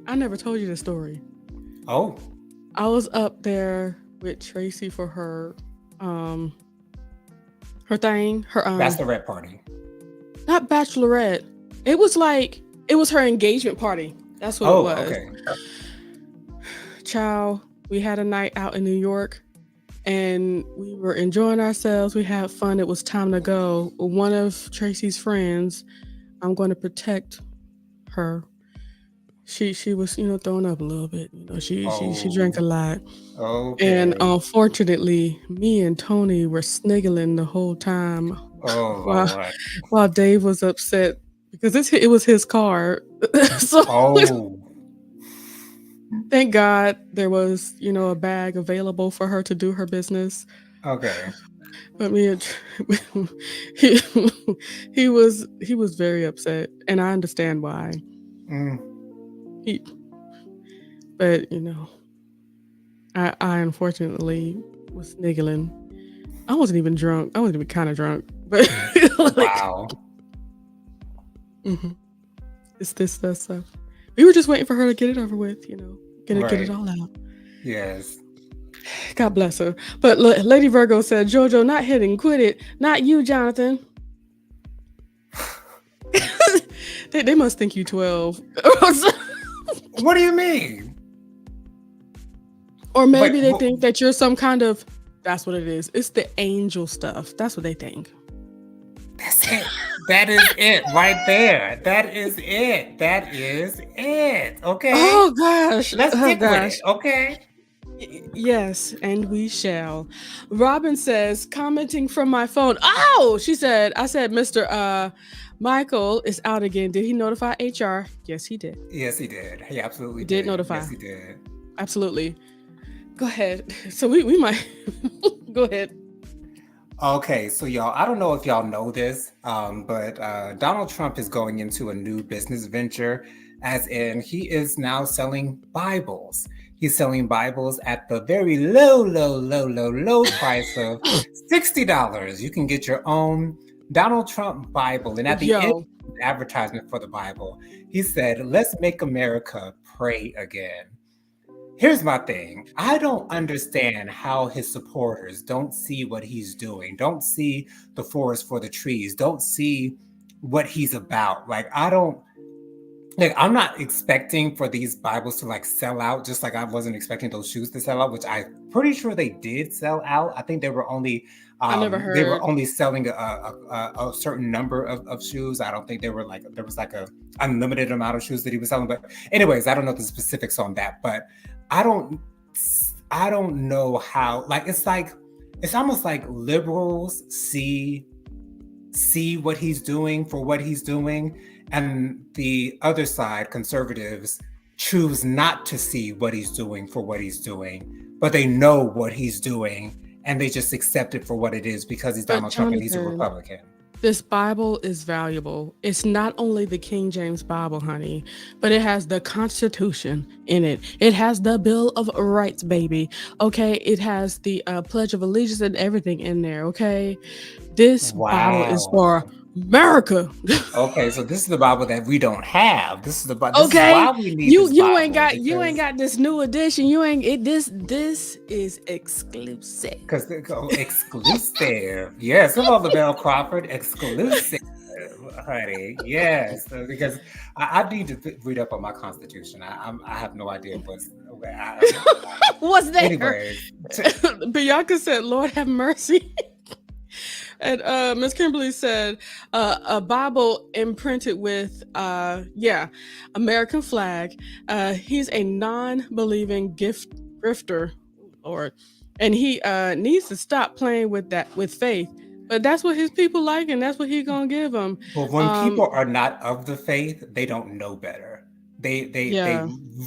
I never told you the story. Oh, I was up there with Tracy for her thing, her bachelorette party. not bachelorette. It was her engagement party. That's what it Oh, was. okay. Child, we had a night out in New York and we were enjoying ourselves. We had fun. It was time to go. One of Tracy's friends, I'm going to protect her. She was, throwing up a little bit. She drank a lot. Okay. And unfortunately, me and Tony were sniggling the whole time Oh, while, Lord. while Dave was upset because it was his car. So Oh, thank God there was, a bag available for her to do her business. okay. But me and he, he was very upset, and I understand why. Mm. But I unfortunately was sniggling. I wasn't even drunk. I wasn't even kind of drunk, but Wow. It's this stuff. We were just waiting for her to get it over with, get it all out. Yes. God bless her. But Lady Virgo said, JoJo, not hitting, quit it. Not you, Jonathan. they must think you 12. What do you mean? Or maybe they think that you're some kind of, that's what it is. It's the angel stuff. That's what they think. That's it. That is it right there. That is it. That is it. Okay. Oh, gosh. Let's stick with it. Okay. Yes, and we shall. Robin says, commenting from my phone. Oh, she said, I said, Mr. Michael is out again. Did he notify HR? Yes, he did. Yes, he did. He absolutely did notify. Yes, he did. Absolutely. Go ahead. So we might go ahead. Okay, so y'all, I don't know if y'all know this, but Donald Trump is going into a new business venture, as in he is now selling Bibles. He's selling Bibles at the very low price of $60. You can get your own Donald Trump Bible. And at the end of the advertisement for the Bible, he said, "Let's make America pray again." Here's my thing. I don't understand how his supporters don't see what he's doing, don't see the forest for the trees, don't see what he's about. I'm not expecting for these Bibles to sell out, just like I wasn't expecting those shoes to sell out, which I'm pretty sure they did sell out. I think they were only I never heard. They were only selling a certain number of shoes. I don't think there was a unlimited amount of shoes that he was selling. But anyways, I don't know the specifics on that. But I don't know how. It's almost like liberals see what he's doing for what he's doing. And the other side, conservatives, choose not to see what he's doing for what he's doing, but they know what he's doing and they just accept it for what it is because he's Donald Trump and he's a Republican. This Bible is valuable. It's not only the King James Bible, honey, but it has the Constitution in it. It has the Bill of Rights, baby. Okay, it has the Pledge of Allegiance and everything in there. Okay, this Bible is for America. Okay, so this is the Bible that we don't have. This is the Bible. Okay, is why we need you this Bible ain't got this new edition. This is exclusive. Because exclusive. Yes, come on, LaBelle Crawford, exclusive, honey. Yes, because I need to read up on my Constitution. I have no idea what's what's there. Anyway, Bianca said, "Lord have mercy." And Miss Kimberly said, a Bible imprinted with, American flag. He's a non-believing grifter, Lord. And he needs to stop playing with faith. But that's what his people like, and that's what he's going to give them. Well, when people are not of the faith, they don't know better. They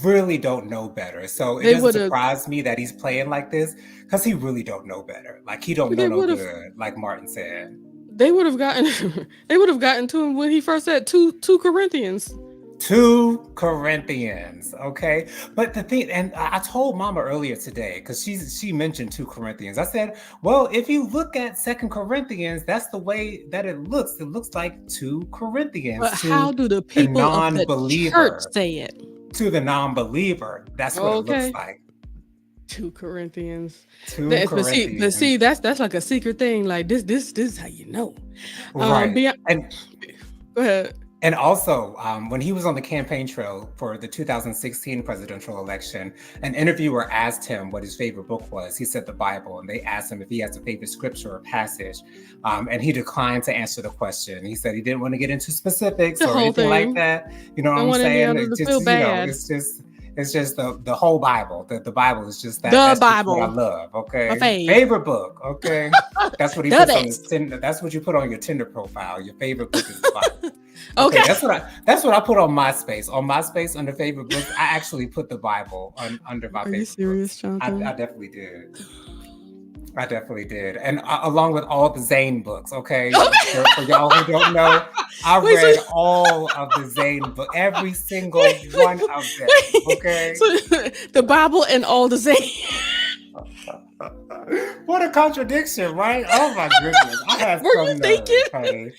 really don't know better. So it doesn't surprise me that he's playing like this because he really don't know better. Like he don't know no good, like Martin said. They would have gotten to him when he first said 2 Corinthians. 2 Corinthians, okay? But the thing, and I told Mama earlier today, because she mentioned 2 Corinthians. I said, well, if you look at 2 Corinthians, that's the way that it looks. It looks like 2 Corinthians. But how do the people of the church say it? to the non-believer, that's what it looks Okay. like. 2 Corinthians. 2 But see, Corinthians. that's like a secret thing. Like this is how you know. Right. Beyond, And go ahead. And also, when he was on the campaign trail for the 2016 presidential election, an interviewer asked him what his favorite book was. He said the Bible, and they asked him if he has a favorite scripture or passage, and he declined to answer the question. He said he didn't want to get into specifics The or whole anything like thing. that. You know what Don't I'm want saying? Indiana It's to feel just, bad. it's just the whole Bible. The Bible is just that. The That's just what I Bible. love. My Okay, fave. favorite book. Okay, that's what he The puts on his best. Tinder. That's what you put on your Tinder profile. Your favorite book is the Bible. Okay. That's what I put on MySpace. On MySpace under favorite books, I actually put the Bible under my Are favorite you serious, books. Jonathan? I definitely did. I definitely did, and along with all the Zane books. Okay, for y'all who don't know, I Wait, read so all of the Zane books, every single one of them. Okay, so the Bible and all the Zane. what a contradiction, right? Oh my goodness, I have Were some you nerve, thinking? honey.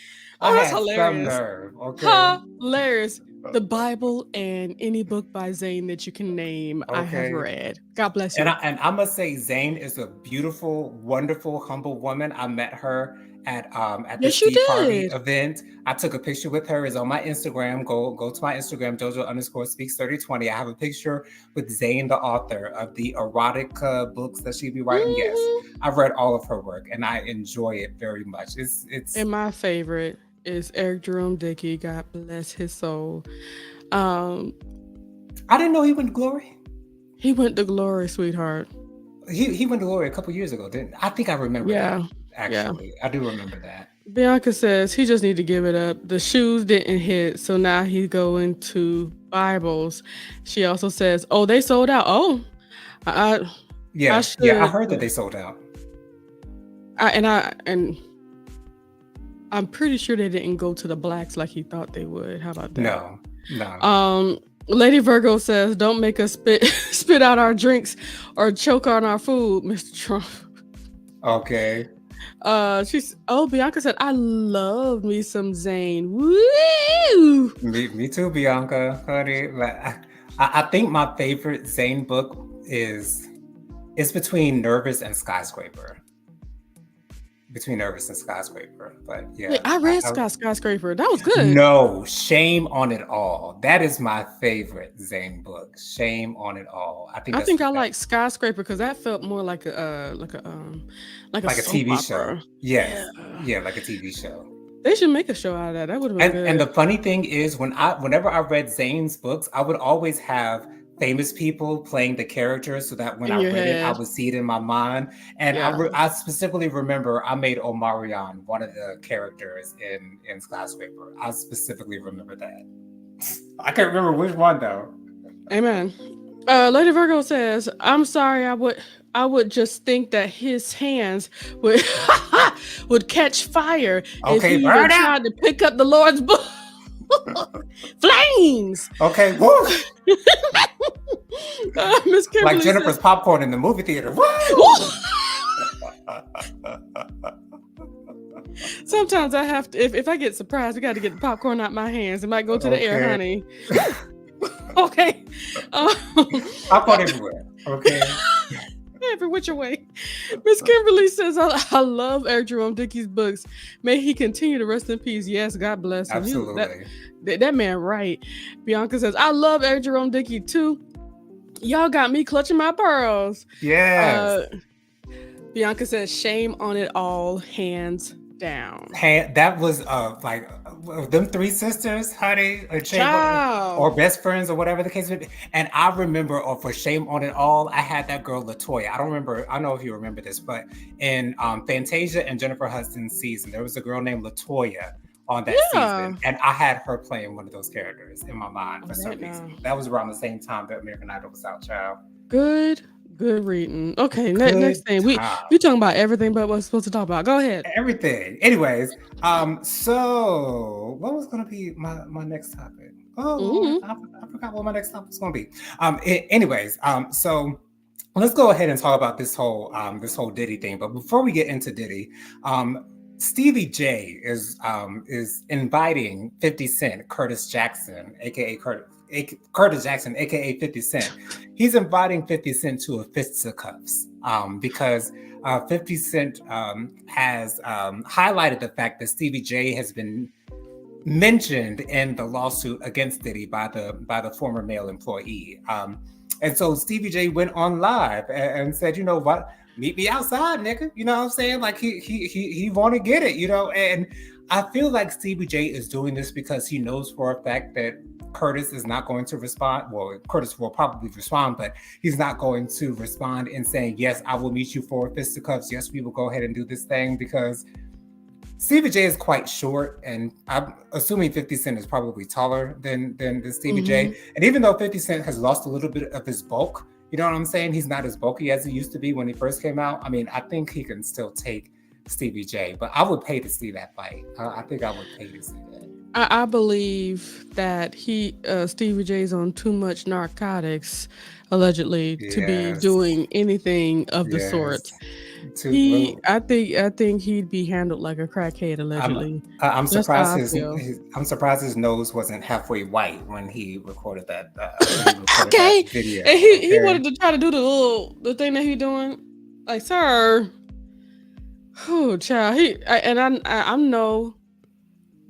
Oh, I that's had hilarious. some nerve. Okay. Hilarious. The Bible and any book by Zane that you can name, I have Okay. read. God bless And you. I must say, Zane is a beautiful, wonderful, humble woman. I met her at the Yes, you Tea Party did. event. I took a picture with her. It's on my Instagram. Go to my Instagram, JoJo_speaks 3020. I have a picture with Zane, the author of the erotica books that she be writing. Yes, Mhm. I've read all of her work, and I enjoy it very much. It's. And my favorite is Eric Jerome Dickey. God bless his soul. Um, I didn't know he went to glory. he went to glory, sweetheart. He went to glory a couple years ago, didn't? I think I remember that. Yeah. Actually, I do remember that. Bianca says he just need to give it up. The shoes didn't hit, so now he's going to Bibles. She also says, "Oh, they sold out." Oh, I Yeah, should. I heard that they sold out. And I'm pretty sure they didn't go to the blacks like he thought they would. How about that? No. Lady Virgo says, "Don't make us spit out our drinks or choke on our food, Mr. Trump." Okay. Bianca said, "I love me some Zane." Woo! Me too, Bianca, honey. I think my favorite Zane book it's between Nervous and Skyscraper. Between Nervous and Skyscraper, but yeah. Wait, I read Skyscraper. That was good. No, Shame on It All. That is my favorite Zane book. Shame on It All. I think I like Skyscraper because that felt more like a TV show. opera. Yes. Yeah, like a TV show. They should make a show out of that. That would have been good. And the funny thing is, whenever I read Zane's books, I would always have famous people playing the characters, so that when I read it, I would see it in my mind. And I specifically remember I made Omarion one of the characters in Skyscraper. I specifically remember that. I can't remember which one though. Amen. Lady Virgo says, "I'm sorry. I would just think that his hands would would catch fire if he even tried to pick up the Lord's book." Flames. Okay. Woo. Miss Kimberly, like Jennifer's popcorn in the movie theater. Sometimes I have to. If I get surprised, I got to get the popcorn out my hands. It might go to the air, honey. Okay. Popcorn everywhere. Okay. Every which way. Miss Kimberly says, I love Eric Jerome Dickey's books. May he continue to rest in peace. Yes, God bless him. Absolutely. That man right. Bianca says, I love Eric Jerome Dickey too. Y'all got me clutching my pearls. Yes. Bianca says, shame on it all, hands down. That was like them three sisters, honey, or best friends, or whatever the case may be. And I remember, for Shame on It All, I had that girl Latoya. I don't know if you remember this, but in Fantasia and Jennifer Hudson's season, there was a girl named Latoya on that season, and I had her playing one of those characters in my mind for some reason. That was around the same time that American Idol was out, child. Good reading. Okay, next thing. We talking about everything but what's supposed to talk about. Go ahead. Everything. Anyways, so what was gonna be my next topic? I forgot what my next topic was gonna be. Anyways, so let's go ahead and talk about this whole Diddy thing. But before we get into Diddy, Stevie J is inviting 50 Cent, Curtis Jackson, aka Curtis Jackson, aka 50 Cent, he's inviting 50 Cent to a fisticuffs because 50 Cent has highlighted the fact that Stevie J has been mentioned in the lawsuit against Diddy by the former male employee. And so Stevie J went on live and said, you know what, meet me outside, nigga. You know what I'm saying? Like he want to get it, you know. And I feel like Stevie J is doing this because he knows for a fact that Curtis is not going to respond. Well, Curtis will probably respond, but he's not going to respond in saying, yes, I will meet you for fisticuffs. Yes, we will go ahead and do this thing, because Stevie J is quite short, and I'm assuming 50 Cent is probably taller than Stevie J. And even though 50 Cent has lost a little bit of his bulk, you know what I'm saying? He's not as bulky as he used to be when he first came out. I mean, I think he can still take Stevie J, but I would pay to see that fight. I think I would pay to see that. I believe that Stevie J's on too much narcotics, allegedly, to be doing anything of the sort. I think he'd be handled like a crackhead, allegedly. I'm surprised I'm surprised his nose wasn't halfway white when he recorded that. Okay, that video. And he wanted to try to do the thing that he doing, like, sir. Oh, child. I'm no.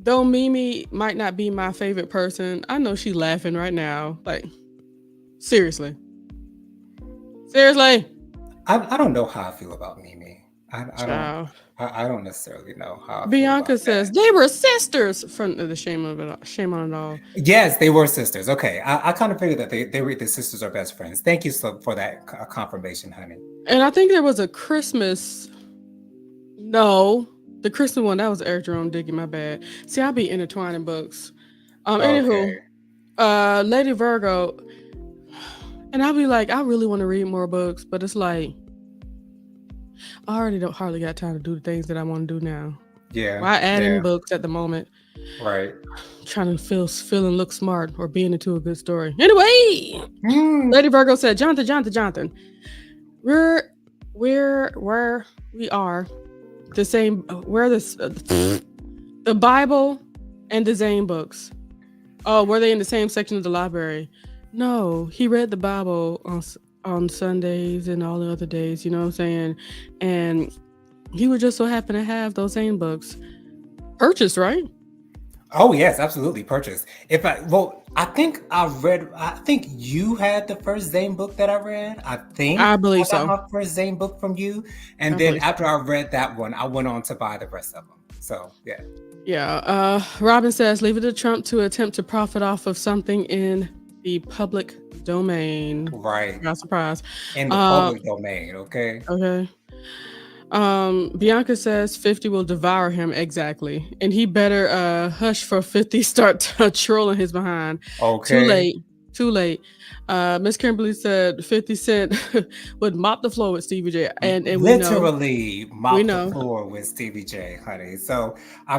Though Mimi might not be my favorite person, I know she's laughing right now. Like, seriously. I don't know how I feel about Mimi. I don't necessarily know how. Bianca says they were sisters. From the shame on it all. Yes, they were sisters. Okay, I kind of figured that they were the sisters or best friends. Thank you for that confirmation, honey. And I think there was a Christmas. No. The Christmas one, that was Eric Jerome Dickey, my bad. See, I'll be intertwining books. Anywho, Lady Virgo, and I'll be like, I really want to read more books, but it's like, I already don't hardly got time to do the things that I want to do now. Yeah. Why add in books at the moment? Right. Trying to feel and look smart or being into a good story. Anyway, Lady Virgo said, Jonathan, where we are. The same, where the Bible and the Zane books. Oh, were they in the same section of the library? No, he read the Bible on Sundays and all the other days, you know what I'm saying? And he would just so happen to have those Zane books purchased, right? Oh yes, absolutely purchased. I think you had the first Zane book that I read. I believe I got my first Zane book from you, and then after I read that one, I went on to buy the rest of them. So yeah. Yeah. Robin says, leave it to Trump to attempt to profit off of something in the public domain. Right. Not surprised. In the public domain. Okay. Okay. Bianca says 50 will devour him. Exactly. And he better hush for 50 start trolling his behind. Okay. Too late. Miss Kimberly said 50 Cent would mop the floor with Stevie J. And literally mop the floor with Stevie J, honey. So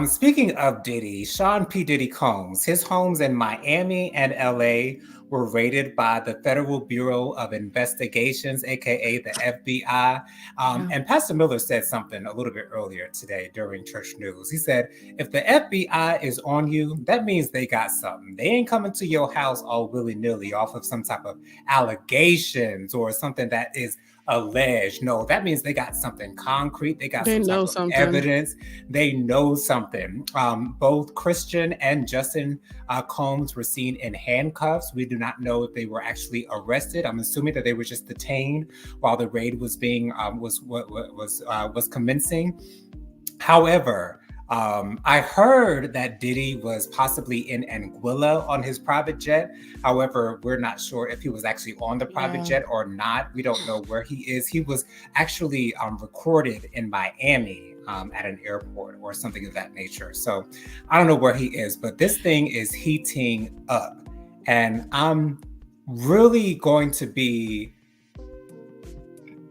speaking of Diddy, Sean P. Diddy Combs, his homes in Miami and LA were raided by the Federal Bureau of Investigations, aka the FBI. And Pastor Miller said something a little bit earlier today during church news. He said, if the FBI is on you, that means they got something. They ain't coming to your house all willy-nilly off of some type of allegations or something that is alleged. No, that means they got something concrete. They got some type of evidence. They know something. Both Christian and Justin Combs were seen in handcuffs. We do not know if they were actually arrested. I'm assuming that they were just detained while the raid was being was commencing. However, I heard that Diddy was possibly in Anguilla on his private jet. However, we're not sure if he was actually on the private jet or not. We don't know where he is. He was actually recorded in Miami at an airport or something of that nature. So I don't know where he is, but this thing is heating up. And I'm really going to be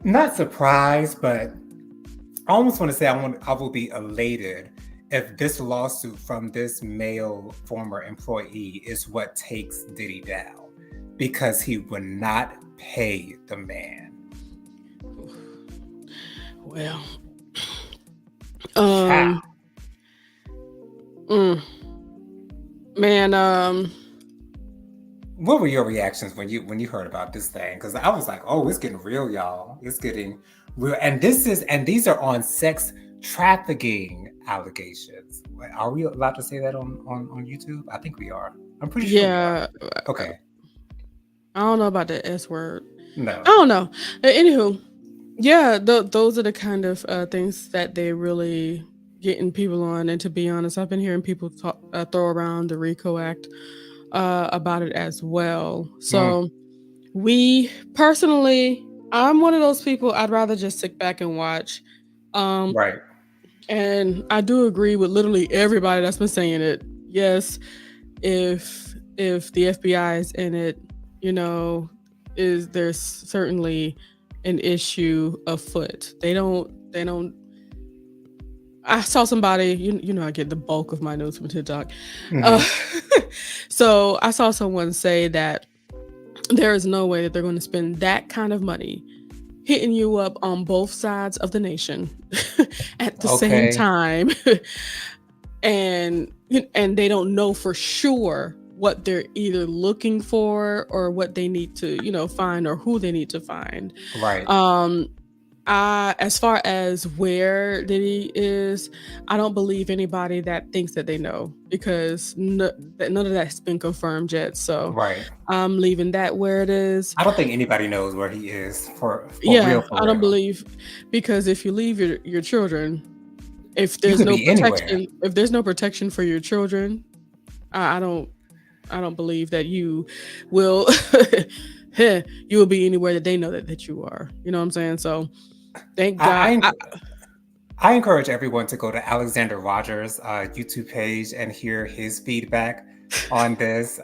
not surprised, but I almost want to say I will be elated if this lawsuit from this male former employee is what takes Diddy down, because he would not pay the man. Well, man, What were your reactions when you heard about this thing? Because I was like, oh, it's getting real, y'all. It's getting real. And these are on sex trafficking allegations. Are we allowed to say that on YouTube? I think we are. I'm pretty sure we are. Yeah, Okay. I don't know about the S word. I No. don't know. Anywho, yeah, those are the kind of things that they really getting people on. And to be honest, I've been hearing people talk, throw around the RICO Act about it as well. Mm, So we personally, I'm one of those people. I'd rather just sit back and watch. Um, right. and I do agree with literally everybody that's been saying it. Yes, if the FBI is in it, you know, is there's certainly an issue afoot. They don't I saw somebody, you know, I get the bulk of my news from TikTok. Uh, Hmm. so I saw someone say that there is no way that they're going to spend that kind of money hitting you up on both sides of the nation at the same Okay. time. And they don't know for sure what they're either looking for or what they need to, you know, find or who they need to find. Right. um as far as where Diddy is, I don't believe anybody that thinks that they know, because none of that's been confirmed yet. So Right. I'm leaving that where it is. I don't think anybody knows where he is for real, Yeah, for I don't real. believe, because if you leave your children, You could be anywhere. if there's no protection for your children, I don't believe that you will you will be anywhere that they know that you are. You know what I'm saying? So thank I, God. I I encourage everyone to go to Alexander Rogers' YouTube page and hear his feedback on this.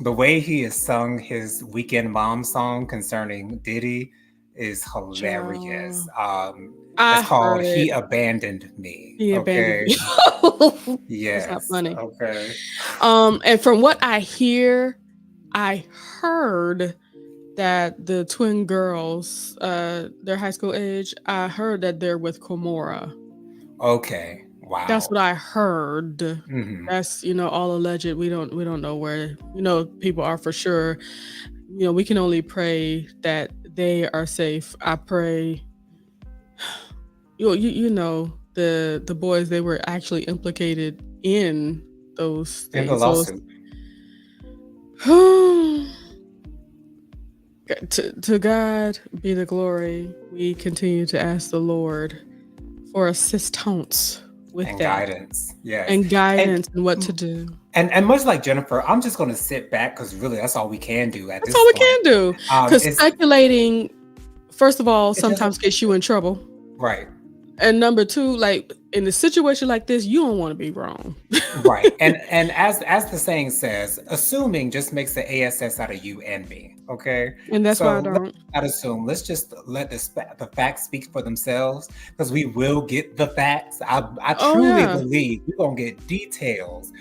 The way he has sung his Weekend Mom song concerning Diddy is hilarious. Child, It's I called heard "He it. Abandoned Me." He abandoned Okay. me. That's not Yes. funny. Okay. And from what I hear, I heard that the twin girls, their high school age, I heard that they're with Komora. Okay. That's Wow. what I heard. Hmm. That's, you know, all alleged. We don't know where, you know, people are for sure. You know, we can only pray that they are safe. I pray, you know, the boys, they were actually implicated in those In the things. So lawsuit. to God be the glory. We continue to ask the Lord for assistance with And that, guidance. Yes. and And guidance and what to do. and much like Jennifer, I'm just going to sit back because really that's all we can do at That's all this we point. can do. Because It's speculating, first of all, it doesn't sometimes gets you in trouble. right. And number two, like in a situation like this, you don't want to be wrong. Right. And as the saying says, assuming just makes the ASS out of you and me. Okay. And that's why I So let's don't. not assume. Let's just let the facts speak for themselves because we will get the facts. I Oh truly yeah. believe we're gonna get details.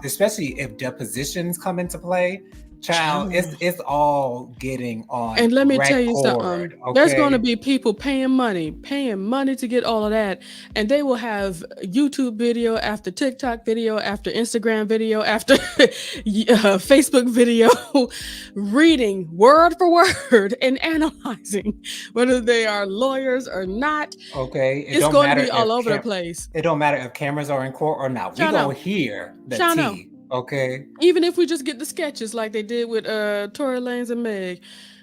Especially if depositions come into play. Child, Child. it's all getting on And let me tell you something. record. There's going to Okay. be people paying money to get all of that. And they will have YouTube video after TikTok video, after Instagram video, after Facebook video, reading word for word and analyzing whether they are lawyers or not. Okay. It It's don't going to matter be all over the place. it don't matter if cameras are in court or not. We Shano, gonna hear the Shano. tea. Okay. Even if we just get the sketches like they did with Tory Lanez and Meg,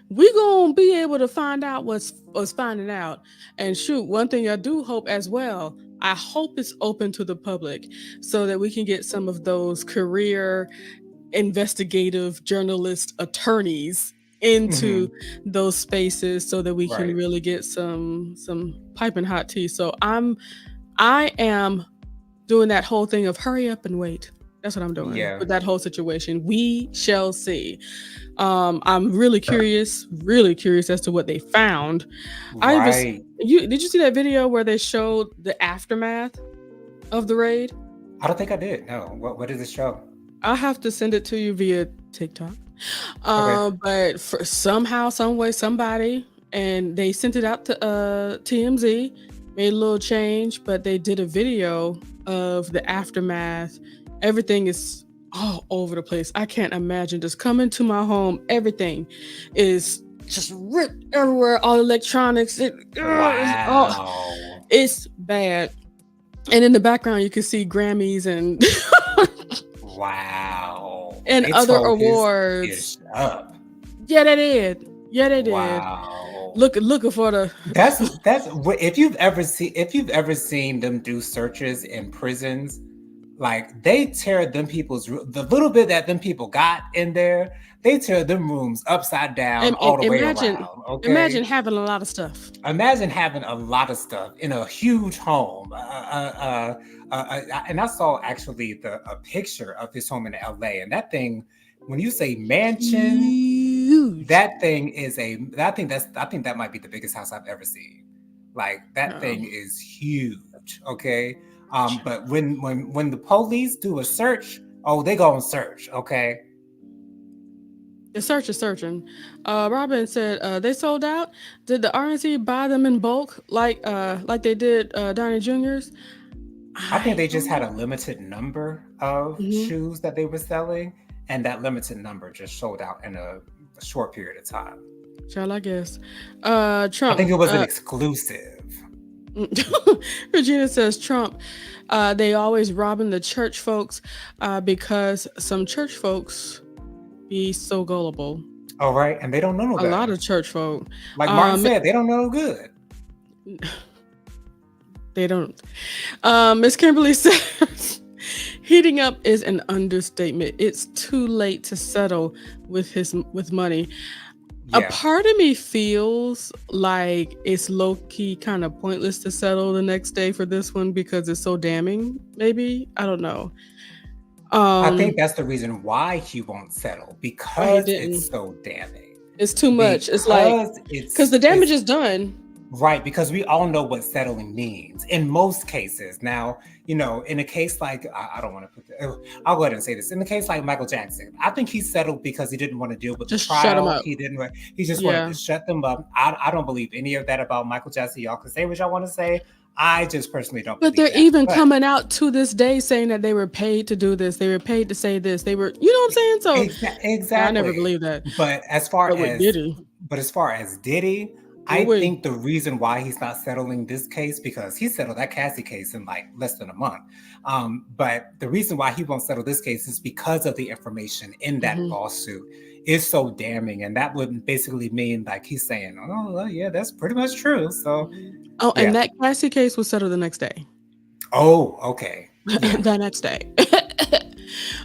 we gonna be able to find out what's finding out. And shoot, one thing I do hope as well, I hope it's open to the public so that we can get some of those career investigative journalist attorneys into Hmm. those spaces so that we can Right. really get some piping hot tea. So I am doing that whole thing of hurry up and wait. That's what I'm doing Yeah. with that whole situation. We shall see. I'm really curious as to what they found. I was Right. you did you see that video where they showed the aftermath of the raid? I don't think I did. No. What did this show? I'll have to send it to you via TikTok. Okay. But for somehow, some way, somebody, and they sent it out to TMZ, made a little change, but they did a video of the aftermath. Everything is all over the place. I can't imagine just coming to my home. Everything is just ripped everywhere. All electronics. Wow. It's bad. And in the background, you can see Grammys and Wow. and They other tore his awards. ish up. Yeah, they did. Yeah, they did. Wow. Looking for the That's if you've ever seen them do searches in prisons, like they tear them the little bit that them people got in there, they tear them rooms upside down all the way around. imagine Okay, having a lot of stuff. imagine having a lot of stuff in a huge home. And I saw actually a picture of his home in LA, and that thing, when you say mansion, Huge. that thing is I think that might be the biggest house I've ever seen. Like that thing Um, is huge. Okay. But when the police do a search, oh, they go and search. Okay. the search is searching. Robin said they sold out. Did the RNC buy them in bulk like they did Donnie Junior's? I think I they just don't had a know. limited number of Hmm. shoes that they were selling, and that limited number just sold out in a short period of time. Shall I guess? I think Trump. it was an exclusive. Regina says Trump. They always robbing the church folks because some church folks be so gullible. All right, and they don't know no A lot better. of church folk. Like Martin Um, said, they don't know no good. they don't. Miss Kimberly says heating up is an understatement. It's too late to settle with money. A Yeah. part of me feels like it's low key kind of pointless to settle the next day for this one because it's so damning. Maybe I don't know. I think Um, that's the reason why he won't settle, why he because it's didn't? so damning. It's too much. It's like Because because the damage is done. right, because we all know what settling means in most cases. Now, in a case like I don't want to I'll go ahead and say this. In the case like Michael Jackson, I think he settled because he didn't want to deal with the Just shut him trial. up. He just wanted to Yeah. shut them up. I don't believe any of that about Michael Jackson. Y'all can say what y'all want to say. I just personally don't But believe they're that. even But coming out to this day saying that they were paid to do this. They were paid to say this. They were, you know what I'm saying? So yeah, I never exactly. believed that. But as far But with as Diddy, but as far as Diddy, I we think the reason why he's not settling this case, because he settled that Cassie case in like less than a month. But the reason why he won't settle this case is because of the information in that hmm lawsuit is so damning, and that would basically mean like he's saying, "Oh, well, yeah, that's pretty much true." So, Oh, and yeah. that Cassie case was settled the next day. Oh, okay. Yeah. The next day.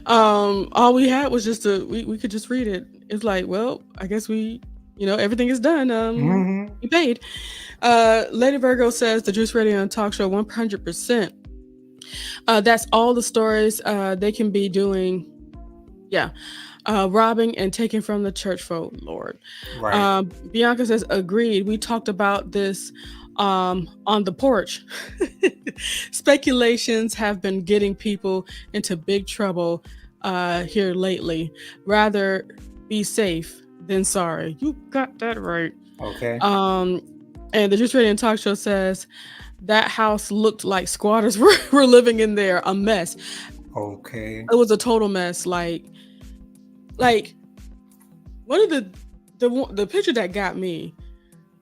All we had was just we could just read it. It's like, well, I guess everything is done. Hmm. We paid. Lady Virgo says the Juice Radio and Talk Show 100%. That's all the stories they can be doing. Yeah. Robbing and taking from the church folk, Lord. Right. Bianca says, agreed. We talked about this on the porch. Speculations have been getting people into big trouble here lately. Rather be safe than sorry. You got that right. Okay. And the Just Radio and Talk Show says that house looked like squatters were living in there. A mess. Okay. It was a total mess. Like one of the picture that got me,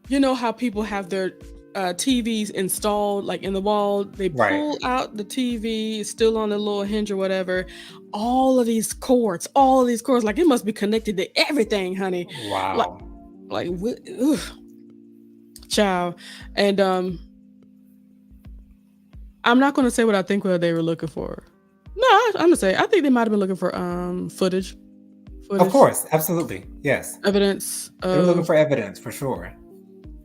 you know how people have their TVs installed like in the wall, they Right. pull out the TV, it's still on the little hinge or whatever. All of these cords, like it must be connected to everything, honey. Like Wow. ugh, child. And I'm not gonna say what I think what they were looking for. No, I'm gonna say I think they might have been looking for footage, Of course. Absolutely. Yes. evidence They were looking of, for evidence for sure.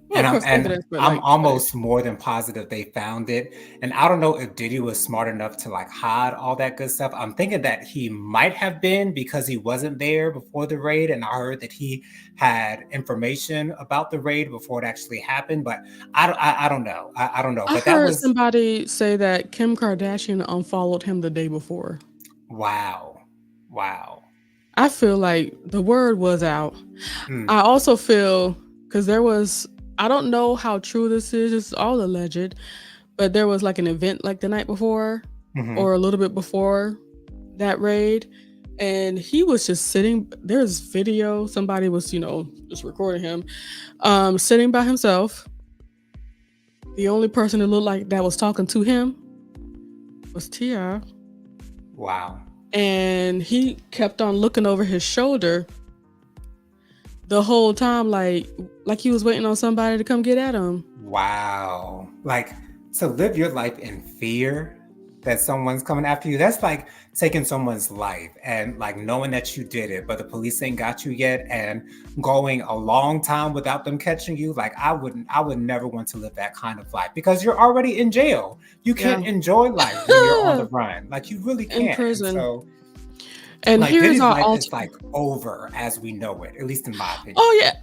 well, of course, And evidence, but I'm like footage. almost more than positive they found it. And I don't know if Diddy was smart enough to like hide all that good stuff. I'm thinking that he might have been, because he wasn't there before the raid, and I heard that he had information about the raid before it actually happened. But I don't know. I don't know. I But that heard was somebody say that Kim Kardashian unfollowed him the day before. wow, wow. I feel like the word was out. Mm, I also feel because I don't know how true this is, it's all alleged, but there was like an event like the night before hmm. or a little bit before that raid. and he was just sitting. There's video. Somebody was, just recording him, sitting by himself. The only person that looked like that was talking to him was T.I. Wow. And he kept on looking over his shoulder the whole time, like he was waiting on somebody to come get at him. Wow. Like, to live your life in fear that someone's coming after you, that's like taking someone's life and like knowing that you did it, but the police ain't got you yet, and going a long time without them catching you. Like, I would never want to live that kind of life, because you're already in jail. You can't enjoy life when you're on the run. Like, you really can't. In prison. And like, here's Diddy's life is like over as we know it, at least in my opinion. Oh yeah.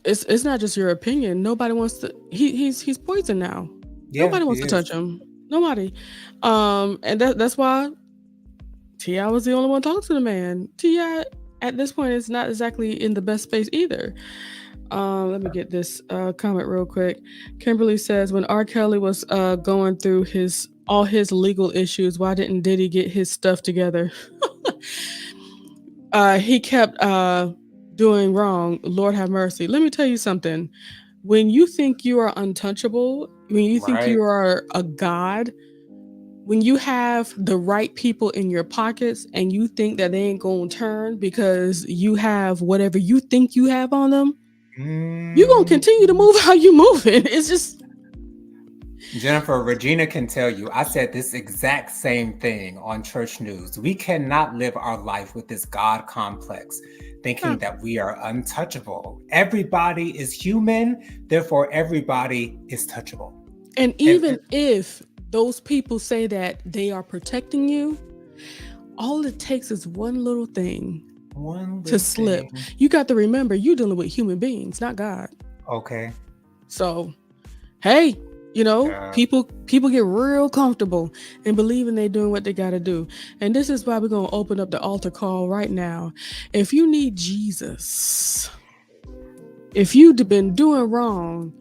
It's not just your opinion. Nobody wants to. He's poison now. Yeah, nobody wants to touch him. Nobody. And that's why T.I. was the only one talking to the man. T.I. at this point is not exactly in the best space either. Let me get this comment real quick. Kimberly says, when R. Kelly was going through all his legal issues, why didn't Diddy get his stuff together? He kept doing wrong. Lord have mercy. Let me tell you something. When you think you are untouchable, when you think you are a god, when you have the right people in your pockets and you think that they ain't gonna turn because you have whatever you think you have on them, you're gonna continue to move how you moving. It's just... Jennifer, Regina can tell you, I said this exact same thing on Church News. We cannot live our life with this God complex, thinking that we are untouchable. Everybody is human, therefore everybody is touchable. And even if those people say that they are protecting you, all it takes is one little thing to slip. You got to remember, you're dealing with human beings, not God. Okay. So, hey, people get real comfortable in believing they're doing what they got to do. And this is why we're going to open up the altar call right now. If you need Jesus, if you've been doing wrong,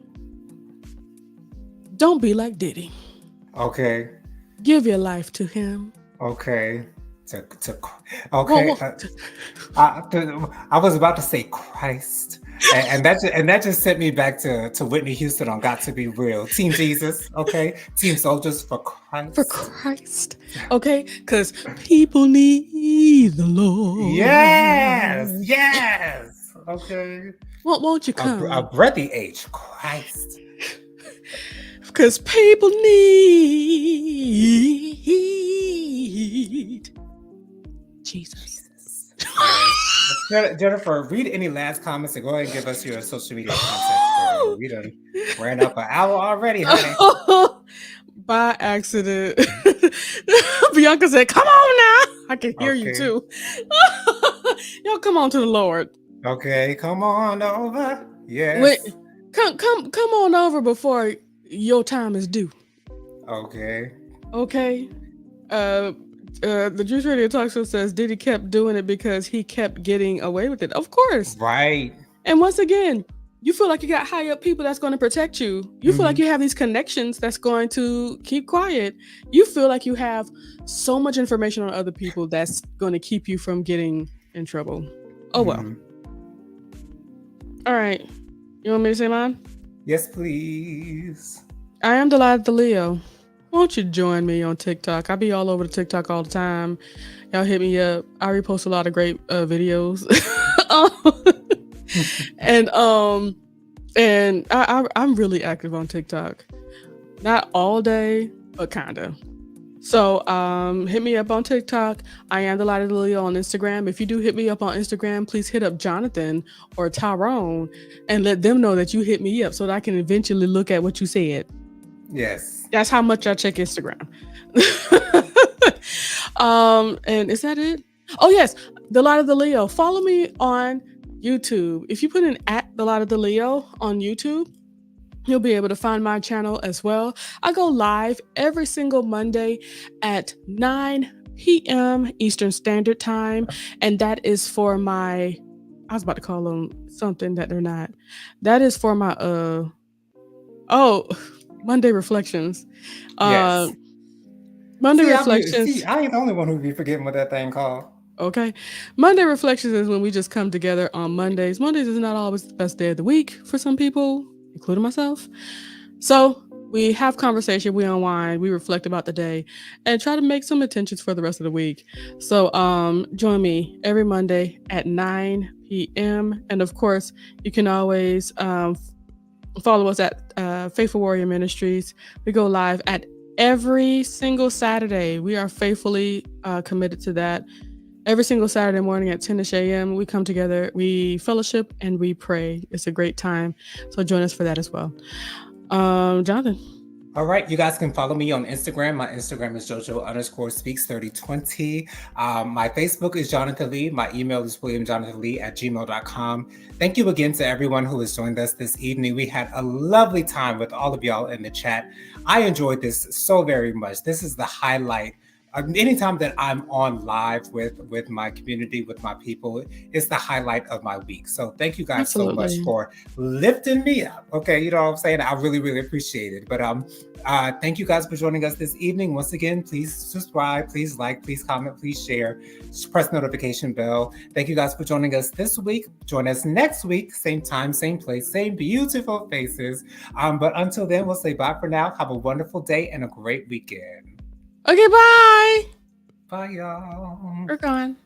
don't be like Diddy. Okay. Give your life to him. Okay. Okay. I was about to say Christ. And that just sent me back to Whitney Houston on Got to Be Real. Team Jesus, okay? Team Soldiers for Christ. For Christ, okay? Because people need the Lord. Yes, okay. Won't you come? A breathy H, Christ. Because people need Jesus. Jennifer, read any last comments and go ahead and give us your social media contact. We done ran up an hour already, honey. By accident. Bianca said, come on now. I can hear you too. Y'all come on to the Lord. Okay, come on over. Yes. Wait, come on over before your time is due. Okay. The Juice Radio Talk Show says Diddy kept doing it because he kept getting away with it. Of course. Right. And once again, you feel like you got high up people that's going to protect you. You feel like you have these connections that's going to keep quiet. You feel like you have so much information on other people that's going to keep you from getting in trouble. Oh, well. All right. You want me to say mine? Yes, please. I am Delilah the Leo. Won't you join me on TikTok? I be all over the TikTok all the time. Y'all hit me up. I repost a lot of great videos. and I'm really active on TikTok. Not all day, but kinda. So hit me up on TikTok. I am Delilah the Leo on Instagram. If you do hit me up on Instagram, please hit up Jonathan or Tyrone and let them know that you hit me up so that I can eventually look at what you said. Yes. That's how much I check Instagram. And is that it? Oh yes, Delilah the Leo. Follow me on YouTube. If you put in @Delilah the Leo on YouTube, you'll be able to find my channel as well. I go live every single Monday at 9 p.m. Eastern Standard Time, and that is for my... I was about to call them something that they're not. That is for my Monday Reflections. Yes. Monday Reflections. I ain't the only one who be forgetting what that thing called. Okay. Monday reflections is when we just come together on Mondays. Mondays is not always the best day of the week for some people, including myself. So we have conversation, we unwind, we reflect about the day, and try to make some intentions for the rest of the week. So join me every Monday at 9 p.m. And of course, you can always follow us at Faithful Warrior Ministries. We go live at every single Saturday. We are faithfully committed to that. Every single Saturday morning at 10ish a.m., we come together, we fellowship, and we pray. It's a great time. So join us for that as well. Jonathan. All right, you guys can follow me on Instagram. My Instagram is JoJo_speaks3020. My Facebook is Jonathan Lee. My email is williamjonathanlee@gmail.com. Thank you again to everyone who has joined us this evening. We had a lovely time with all of y'all in the chat. I enjoyed this so very much. This is the highlight. Anytime that I'm on live with my community, with my people, it's the highlight of my week. So thank you guys so much for lifting me up. Okay, you know what I'm saying? I really, really appreciate it. But thank you guys for joining us this evening. Once again, please subscribe, please like, please comment, please share, just press notification bell. Thank you guys for joining us this week. Join us next week, same time, same place, same beautiful faces. But until then, we'll say bye for now. Have a wonderful day and a great weekend. Okay, bye. Bye, y'all. We're gone.